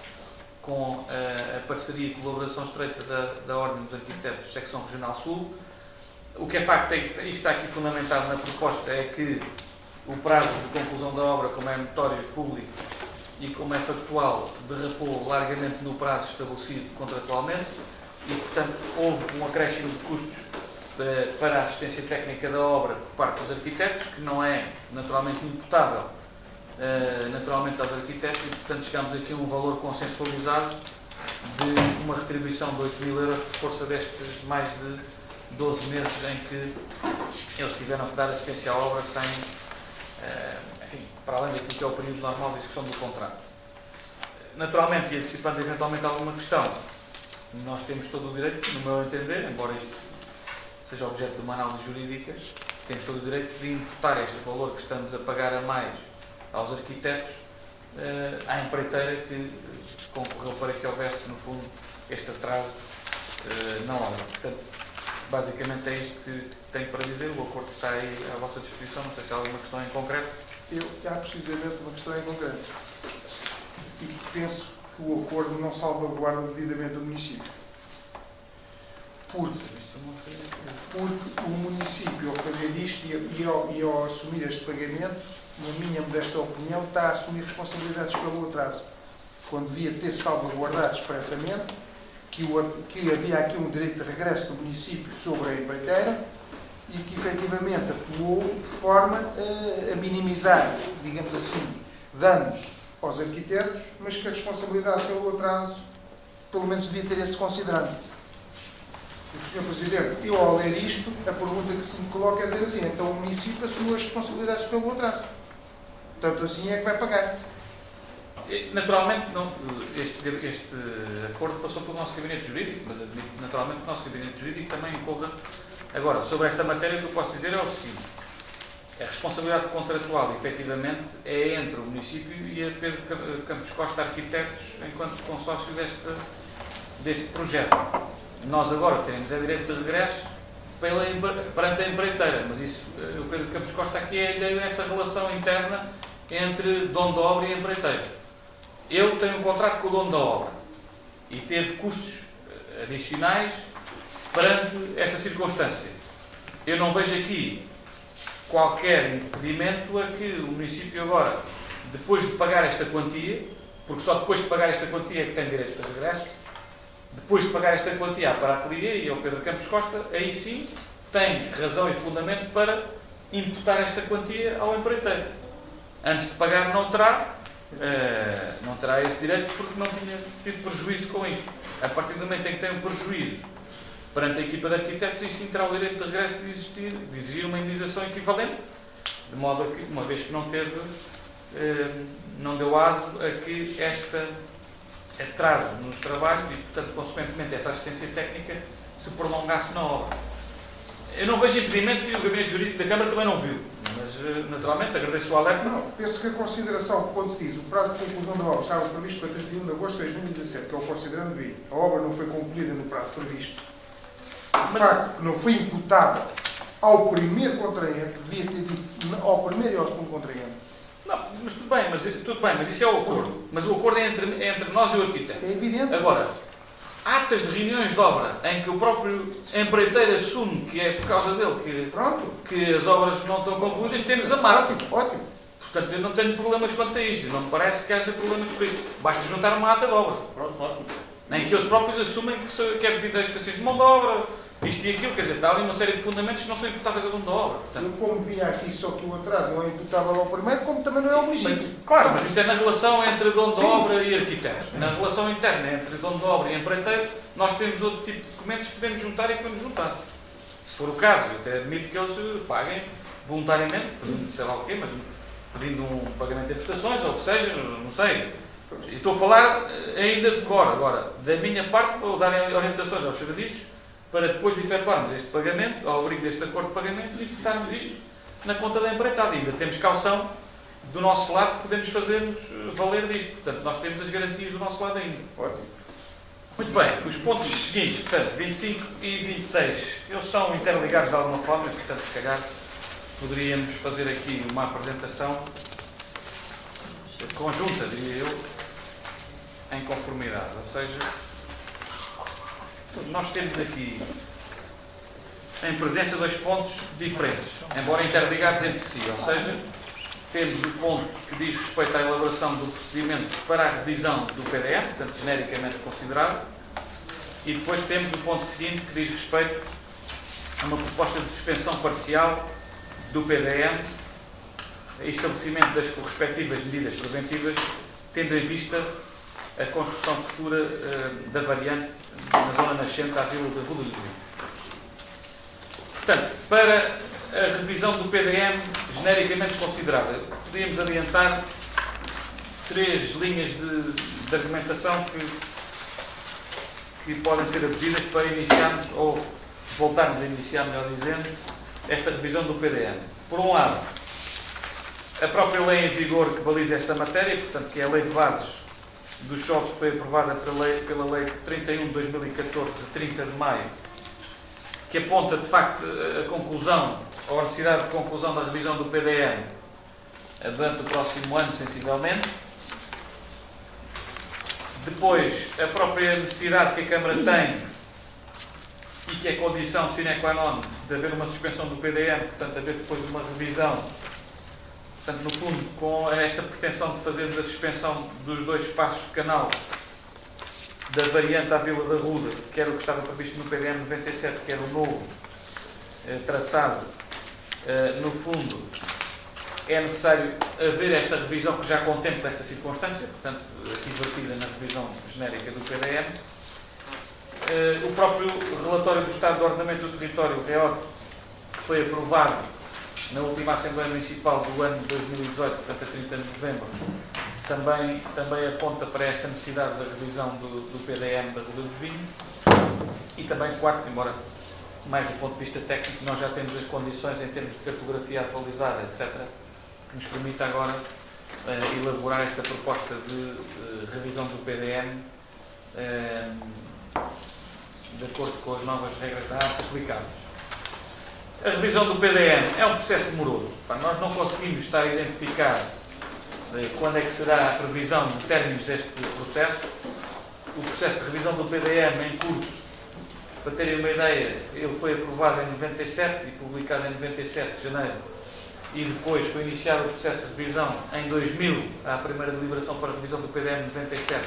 [SPEAKER 1] com a parceria e colaboração estreita da Ordem dos Arquitetos Secção Regional Sul. O que é facto, e está aqui fundamentado na proposta, é que o prazo de conclusão da obra, como é notório público e como é factual, derrapou largamente no prazo estabelecido contratualmente e, portanto, houve um acréscimo de custos para a assistência técnica da obra por parte dos arquitetos, que não é naturalmente imputável naturalmente aos arquitetos e, portanto, chegamos aqui a um valor consensualizado de uma retribuição de 8.000 euros por força destes mais de 12 meses em que eles tiveram que dar assistência à obra sem, enfim, para além daquilo que é o período normal de execução do contrato. Naturalmente, e antecipando eventualmente alguma questão, nós temos todo o direito, no meu entender, embora isto seja objeto de uma análise jurídica, temos todo o direito de imputar este valor que estamos a pagar a mais aos arquitetos à empreiteira que concorreu para que houvesse, no fundo, este atraso na obra. Portanto, basicamente é isto que tenho para dizer. O acordo está aí à vossa disposição. Não sei se há alguma questão em concreto.
[SPEAKER 2] Há precisamente uma questão em concreto. E penso que o acordo não salvaguarda devidamente o município. Porque o município, ao fazer isto e ao assumir este pagamento, na minha modesta opinião, está a assumir responsabilidades pelo atraso. Quando devia ter salvaguardado expressamente que havia aqui um direito de regresso do município sobre a empreiteira e que efetivamente atuou de forma a minimizar, digamos assim, danos aos arquitetos, mas que a responsabilidade pelo atraso, pelo menos devia ter esse considerando. O Sr. Presidente, eu ao ler isto, a pergunta que se me coloca é dizer assim, então o município assumiu as responsabilidades pelo atraso. Portanto, assim é que vai pagar.
[SPEAKER 1] Naturalmente, este acordo passou pelo nosso gabinete jurídico, mas admito naturalmente que o nosso gabinete jurídico também incorra. Agora, sobre esta matéria, o que eu posso dizer é o seguinte: a responsabilidade contratual, efetivamente, é entre o município e a Pedro Campos Costa Arquitetos, enquanto consórcio deste projeto. Nós agora temos a direito de regresso perante a empreiteira, mas isso, o Pedro Campos Costa aqui é essa relação interna entre dono da obra e empreiteira. Eu tenho um contrato com o dono da obra e teve custos adicionais perante essa circunstância. Eu não vejo aqui qualquer impedimento a que o município agora, depois de pagar esta quantia, porque só depois de pagar esta quantia é que tem direito de regresso, depois de pagar esta quantia para a Atelier e ao Pedro Campos Costa, aí sim tem razão e fundamento para imputar esta quantia ao empreiteiro. Antes de pagar não terá esse direito porque não tinha tido prejuízo com isto. A partir do momento em que tem um prejuízo perante a equipa de arquitetos, e sim terá o direito de regresso de exigir uma indenização equivalente, de modo a que, uma vez que não deu aso a que atraso nos trabalhos e, portanto, consequentemente, essa assistência técnica se prolongasse na obra. Eu não vejo impedimento e o Gabinete Jurídico da Câmara também não viu, mas, naturalmente, agradeço o alerta.
[SPEAKER 2] Não, penso que a consideração, quando se diz o prazo de conclusão da obra estava previsto para 31 de agosto de 2017, que é o considerando B, a obra não foi concluída no prazo previsto, o facto que não foi imputável ao primeiro contraente, devia-se ter dito ao primeiro e ao segundo contraente.
[SPEAKER 1] Não, mas tudo bem, mas isso é o acordo. Mas o acordo é entre nós e o arquiteto.
[SPEAKER 2] É evidente.
[SPEAKER 1] Agora, atas de reuniões de obra em que o próprio empreiteiro assume que é por causa dele
[SPEAKER 2] Pronto.
[SPEAKER 1] que as obras não estão concluídas, temos a marca.
[SPEAKER 2] Ótimo, ótimo.
[SPEAKER 1] Portanto, eu não tenho problemas quanto a isso. Não me parece que haja problemas por isso. Basta juntar uma ata de obra.
[SPEAKER 7] Pronto, ótimo.
[SPEAKER 1] Nem que eles próprios assumem que é devido às escassez de mão de obra, isto e aquilo. Quer dizer, está ali uma série de fundamentos que não são imputáveis ao dono da obra. Portanto,
[SPEAKER 2] Eu, como vi aqui só que o atraso não é imputável ao primeiro, como também não é ao município.
[SPEAKER 1] claro, mas isto é na relação entre dono da
[SPEAKER 2] Sim.
[SPEAKER 1] obra e arquitetos. Na relação interna entre dono da obra e empreiteiro, nós temos outro tipo de documentos que podemos juntar e que vamos juntar. Se for o caso, eu até admito que eles paguem voluntariamente, sei lá o quê, mas pedindo um pagamento de prestações ou o que seja, não sei. E estou a falar ainda de cor. Agora, da minha parte, vou dar orientações aos serviços para depois de efetuarmos este pagamento, ao abrigo deste acordo de pagamentos, e botarmos isto na conta da empreitada. Ainda temos caução do nosso lado que podemos fazer-nos valer disto. Portanto, nós temos as garantias do nosso lado ainda.
[SPEAKER 2] Ótimo.
[SPEAKER 1] Muito bem, os pontos seguintes, portanto, 25 e 26, eles estão interligados de alguma forma, e, portanto, se calhar poderíamos fazer aqui uma apresentação conjunta, diria eu, em conformidade. Ou seja, nós temos aqui em presença dois pontos diferentes, embora interligados entre si. Ou seja, temos o ponto que diz respeito à elaboração do procedimento para a revisão do PDM, portanto, genericamente considerado, e depois temos o ponto seguinte que diz respeito a uma proposta de suspensão parcial do PDM e estabelecimento das respectivas medidas preventivas, tendo em vista a construção futura da variante na zona nascente à Vila da Rua dos Vinhos. Portanto, para a revisão do PDM genericamente considerada, podíamos adiantar três linhas de argumentação que podem ser abduzidas para iniciarmos, ou voltarmos a iniciar, melhor dizendo, esta revisão do PDM. Por um lado, a própria lei em vigor que baliza esta matéria, portanto, que é a Lei de Bases dos Solos, que foi aprovada pela Lei 31 de 2014, de 30 de maio, que aponta, de facto, a conclusão, ou a necessidade de conclusão da revisão do PDM durante o próximo ano, sensivelmente. Depois, a própria necessidade que a Câmara tem e que é condição sine qua non de haver uma suspensão do PDM, portanto, haver depois uma revisão, portanto, no fundo, com esta pretensão de fazermos a suspensão dos dois espaços de canal da variante à Vila da Ruda, que era o que estava previsto no PDM 97, que era o novo traçado. No fundo, é necessário haver esta revisão que já contempla esta circunstância, portanto, aqui vertida na revisão genérica do PDM. O próprio relatório do Estado de Ordenamento do Território, o REOT, que foi aprovado na última Assembleia Municipal do ano de 2018, portanto, a 30 de novembro, também aponta para esta necessidade da revisão do PDM da Rua dos Vinhos. E também, quarto, embora mais do ponto de vista técnico, nós já temos as condições em termos de cartografia atualizada, etc., que nos permite agora elaborar esta proposta de revisão do PDM de acordo com as novas regras da arte aplicadas. A revisão do PDM é um processo demoroso. Nós não conseguimos estar a identificar quando é que será a previsão de términos deste processo. O processo de revisão do PDM em curso, para terem uma ideia, ele foi aprovado em 97 e publicado em 97 de janeiro, e depois foi iniciado o processo de revisão em 2000, a primeira deliberação para a revisão do PDM de 97,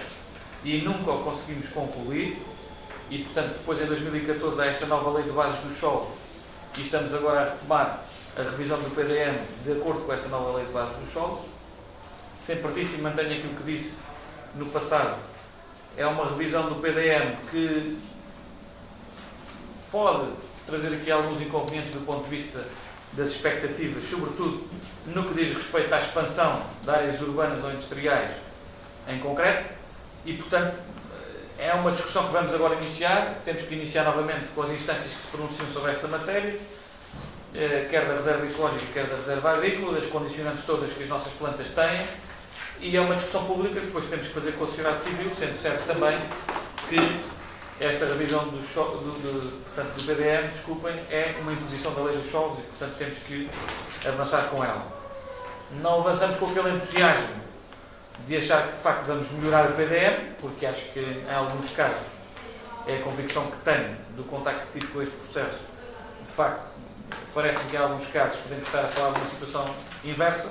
[SPEAKER 1] e nunca o conseguimos concluir, e portanto depois em 2014 há esta nova Lei de Bases dos Solos, e estamos agora a retomar a revisão do PDM de acordo com esta nova Lei de Bases dos Solos. Sempre disse e mantenho aquilo que disse no passado, é uma revisão do PDM que pode trazer aqui alguns inconvenientes do ponto de vista das expectativas, sobretudo no que diz respeito à expansão de áreas urbanas ou industriais em concreto, E, portanto, é uma discussão que vamos agora iniciar. Temos que iniciar novamente com as instâncias que se pronunciam sobre esta matéria, quer da reserva ecológica, quer da reserva agrícola, das condicionantes todas que as nossas plantas têm, e é uma discussão pública que depois temos que fazer com a sociedade civil, sendo certo também que esta revisão portanto, do PDM, desculpem, é uma imposição da lei dos solos e, portanto, temos que avançar com ela. Não avançamos com aquele entusiasmo de achar que, de facto, vamos melhorar o PDM, porque acho que, em alguns casos, é a convicção que tenho do contacto que tive com este processo. De facto, parece-me que, em alguns casos, podemos estar a falar de uma situação inversa,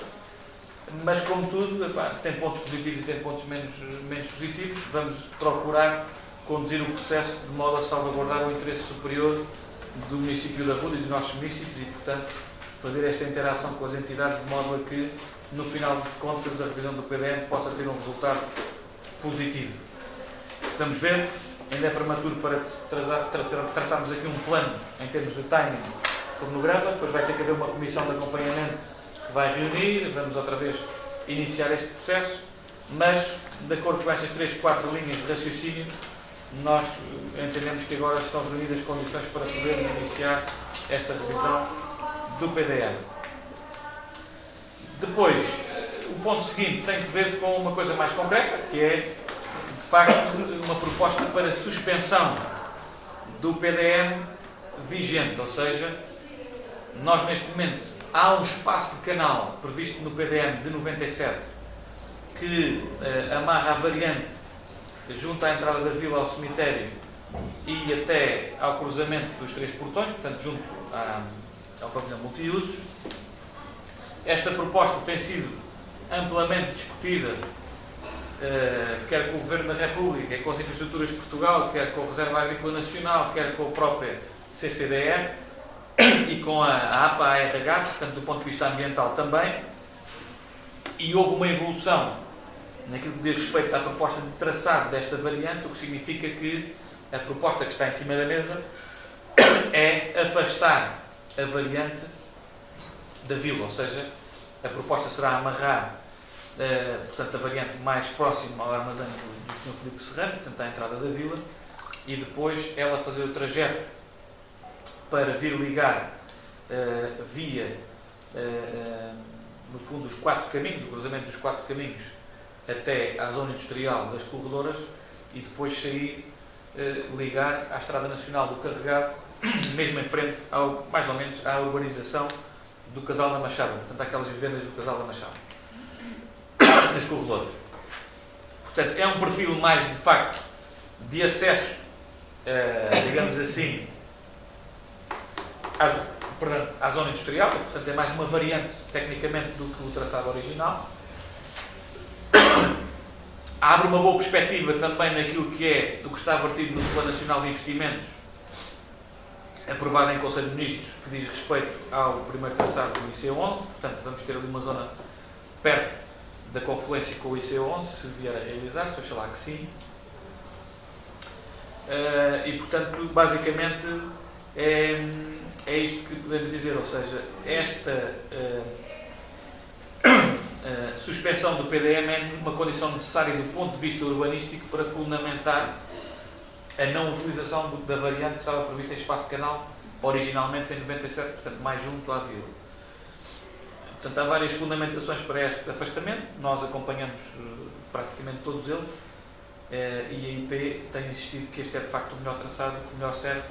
[SPEAKER 1] mas, como tudo, tem pontos positivos e tem pontos menos positivos. Vamos procurar conduzir o processo de modo a salvaguardar o interesse superior do município da Ruda e dos nossos municípios e, portanto, fazer esta interação com as entidades de modo a que, no final de contas, a revisão do PDM possa ter um resultado positivo. Vamos ver, ainda é prematuro para traçarmos aqui um plano em termos de timing, cronograma, depois vai ter que haver uma comissão de acompanhamento que vai reunir, vamos outra vez iniciar este processo, mas, de acordo com estas 3, 4 linhas de raciocínio, nós entendemos que agora estão reunidas as condições para podermos iniciar esta revisão do PDM. Depois, o ponto seguinte tem que ver com uma coisa mais concreta, que é, de facto, uma proposta para suspensão do PDM vigente, ou seja, nós neste momento há um espaço de canal previsto no PDM de 97 que amarra a variante junto à entrada da vila ao cemitério e até ao cruzamento dos 3 portões, portanto junto ao pavilhão multiusos. Esta proposta tem sido amplamente discutida, quer com o Governo da República, quer com as Infraestruturas de Portugal, quer com a Reserva Agrícola Nacional, quer com a própria CCDR e com a APA-ARH, portanto do ponto de vista ambiental também, e houve uma evolução naquilo que diz respeito à proposta de traçado desta variante, o que significa que a proposta que está em cima da mesa é afastar a variante da vila, ou seja, a proposta será amarrar portanto, a variante mais próxima ao armazém do Sr. Filipe Serrano, portanto, à entrada da vila, e depois ela fazer o trajeto para vir ligar via, no fundo, os 4 caminhos, o cruzamento dos 4 caminhos, até à zona industrial das corredoras e depois sair, ligar à Estrada Nacional do Carregado, mesmo em frente, mais ou menos, à urbanização do Casal da Machada, portanto, aquelas vivendas do Casal da Machada, nas corredoras. Portanto, é um perfil mais, de facto, de acesso, digamos assim, à zona industrial, portanto, é mais uma variante, tecnicamente, do que o traçado original. Abre uma boa perspectiva também naquilo que é o que está vertido no Plano Nacional de Investimentos, aprovado em Conselho de Ministros, que diz respeito ao primeiro traçado do IC11, portanto vamos ter ali uma zona perto da confluência com o IC11, se vier a realizar-se, oxalá que sim. E portanto, basicamente, é isto que podemos dizer, ou seja, esta suspensão do PDM é uma condição necessária do ponto de vista urbanístico para fundamentar a não utilização da variante que estava prevista em espaço de canal originalmente em 97, portanto mais junto à vila. Portanto, há várias fundamentações para este afastamento, nós acompanhamos praticamente todos eles e a IP tem insistido que este é de facto o melhor traçado, o melhor serve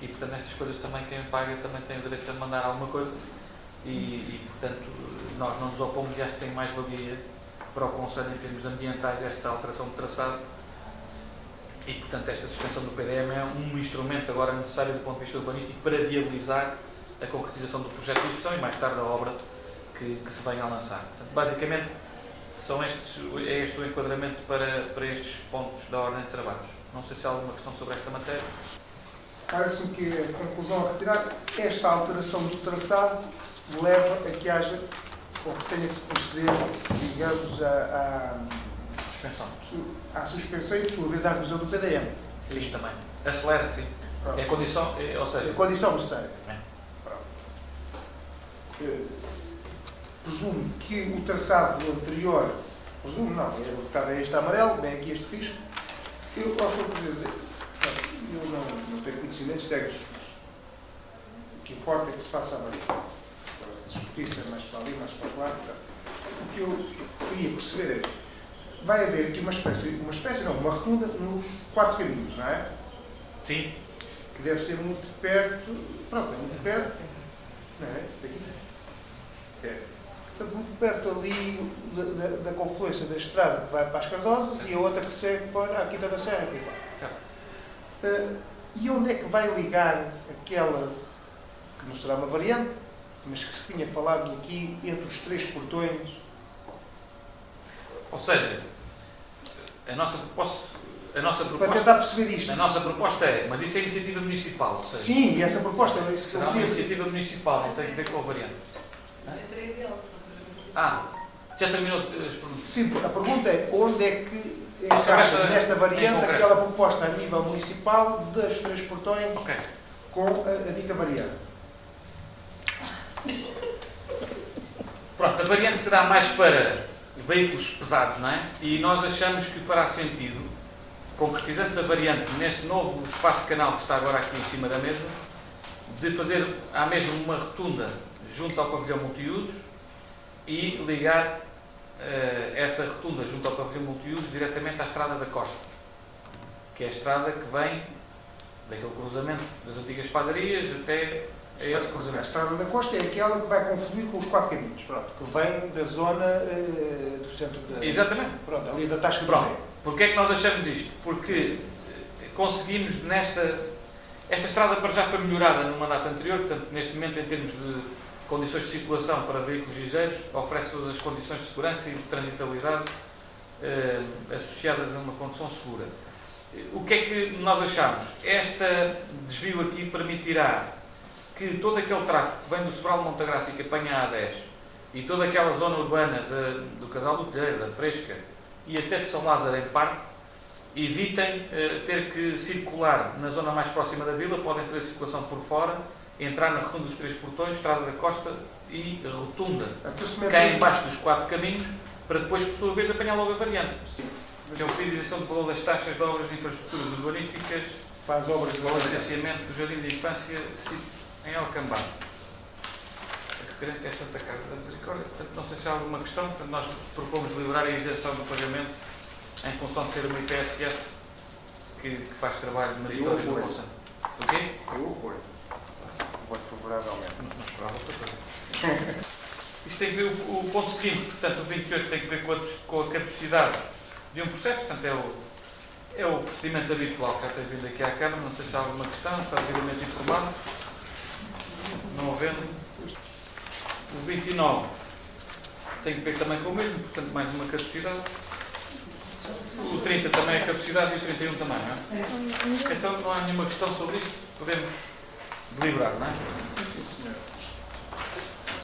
[SPEAKER 1] e portanto nestas coisas também quem paga também tem o direito a mandar alguma coisa e portanto nós não nos opomos e acho que tem mais valia para o Conselho em termos ambientais esta alteração de traçado e portanto esta suspensão do PDM é um instrumento agora necessário do ponto de vista urbanístico para viabilizar a concretização do projeto de execução e mais tarde a obra que se venha a lançar. Portanto, basicamente é este o enquadramento para estes pontos da ordem de trabalhos. Não sei se há alguma questão sobre esta matéria.
[SPEAKER 2] Parece-me que a conclusão a retirar, esta alteração do traçado leva a que haja, ou que tenha que se proceder, digamos, à suspensão e, por sua vez, à revisão do PDM.
[SPEAKER 1] Isto também. Acelera, sim.
[SPEAKER 2] Pronto.
[SPEAKER 1] É condição, ou seja...
[SPEAKER 2] É condição necessária.
[SPEAKER 1] É.
[SPEAKER 2] Presumo que o traçado anterior presumo não, está este amarelo, vem aqui este risco. Eu, ao Sr. Presidente, eu não tenho conhecimentos técnicos, mas o que importa é que se faça a variante. Agora, se discutir se é mais para ali, mais para lá, o que eu queria perceber é, vai haver aqui uma rotunda nos 4 caminhos, não é?
[SPEAKER 1] Sim.
[SPEAKER 2] Que deve ser muito perto, pronto, é muito perto, não é? Aqui. É. Portanto, muito perto ali da confluência da estrada que vai para as Cardosas e a outra que segue para a Quinta da Serra. Aqui vai. E onde é que vai ligar aquela, que não será uma variante, mas que se tinha falado aqui entre os 3 portões?
[SPEAKER 1] Ou seja, a nossa proposta,
[SPEAKER 2] Para tentar perceber isto.
[SPEAKER 1] a nossa proposta é, mas isso é iniciativa municipal. Ou seja,
[SPEAKER 2] Sim, e essa proposta é isso que
[SPEAKER 1] será
[SPEAKER 2] eu
[SPEAKER 1] uma
[SPEAKER 2] queria.
[SPEAKER 1] iniciativa municipal, não tem que ver com a variante.
[SPEAKER 4] Entrei deles.
[SPEAKER 1] Já terminou as perguntas?
[SPEAKER 2] Sim, a pergunta é onde é que
[SPEAKER 1] Essa
[SPEAKER 2] encaixa nesta
[SPEAKER 1] em
[SPEAKER 2] variante
[SPEAKER 1] concreto.
[SPEAKER 2] aquela proposta a nível municipal das 3 portões
[SPEAKER 1] Ok.
[SPEAKER 2] com a dita variante.
[SPEAKER 1] Pronto, a variante será mais para veículos pesados, não é? E nós achamos que fará sentido, concretizando-se a variante nesse novo espaço canal que está agora aqui em cima da mesa, de fazer à mesma uma rotunda junto ao pavilhão multiusos e ligar essa rotunda junto ao pavilhão multiusos diretamente à Estrada da Costa, que é a estrada que vem daquele cruzamento das antigas padarias até a esse
[SPEAKER 2] A
[SPEAKER 1] cruzamento.
[SPEAKER 2] Estrada da Costa é aquela que vai confluir com os 4 caminhos, pronto, que vem da zona do centro da...
[SPEAKER 1] Exatamente.
[SPEAKER 2] Pronto, ali da Tasca do
[SPEAKER 1] Pronto.
[SPEAKER 2] Zé.
[SPEAKER 1] Porquê é que nós achamos isto? Porque conseguimos esta estrada para já foi melhorada no mandato anterior, portanto, neste momento, em termos de condições de circulação para veículos ligeiros, oferece todas as condições de segurança e de transitabilidade associadas a uma condução segura. O que é que nós achamos? Este desvio aqui permitirá que todo aquele tráfego que vem do Sobral de Montagraça e que apanha a A10 e toda aquela zona urbana do Casal do Telheiro, da Fresca e até de São Lázaro em parte, evitem ter que circular na zona mais próxima da vila, podem fazer circulação por fora, entrar na rotunda dos 3 portões, Estrada da Costa e rotunda, cá embaixo dos 4 caminhos, para depois, por sua vez, apanhar logo a variante. Que é o fim de isenção do valor das taxas de obras de infraestruturas urbanísticas
[SPEAKER 2] Para as obras de
[SPEAKER 1] para o
[SPEAKER 2] valor.
[SPEAKER 1] licenciamento do Jardim de Infância em Alcambá. A requerente é a Santa Casa da Misericórdia. Portanto, não sei se há alguma questão. Portanto, nós propomos liberar a isenção do pagamento em função de ser uma IPSS que faz trabalho meritório no Conselho. Ok?
[SPEAKER 2] Eu apoio. Voto favoravelmente.
[SPEAKER 1] Não esperava outra coisa. Isto tem que ver o ponto seguinte. Portanto, o 28 tem que ver com a caducidade de um processo. Portanto, é o procedimento habitual que já tem vindo aqui à Câmara. Não sei se há alguma questão. Está devidamente informado. Não havendo. O 29 tem que ver também com o mesmo, portanto, mais uma caducidade. O 30 também é caducidade e o 31 também, não é? Então não há nenhuma questão sobre isto. Podemos deliberar, não é?
[SPEAKER 2] Sim, senhor.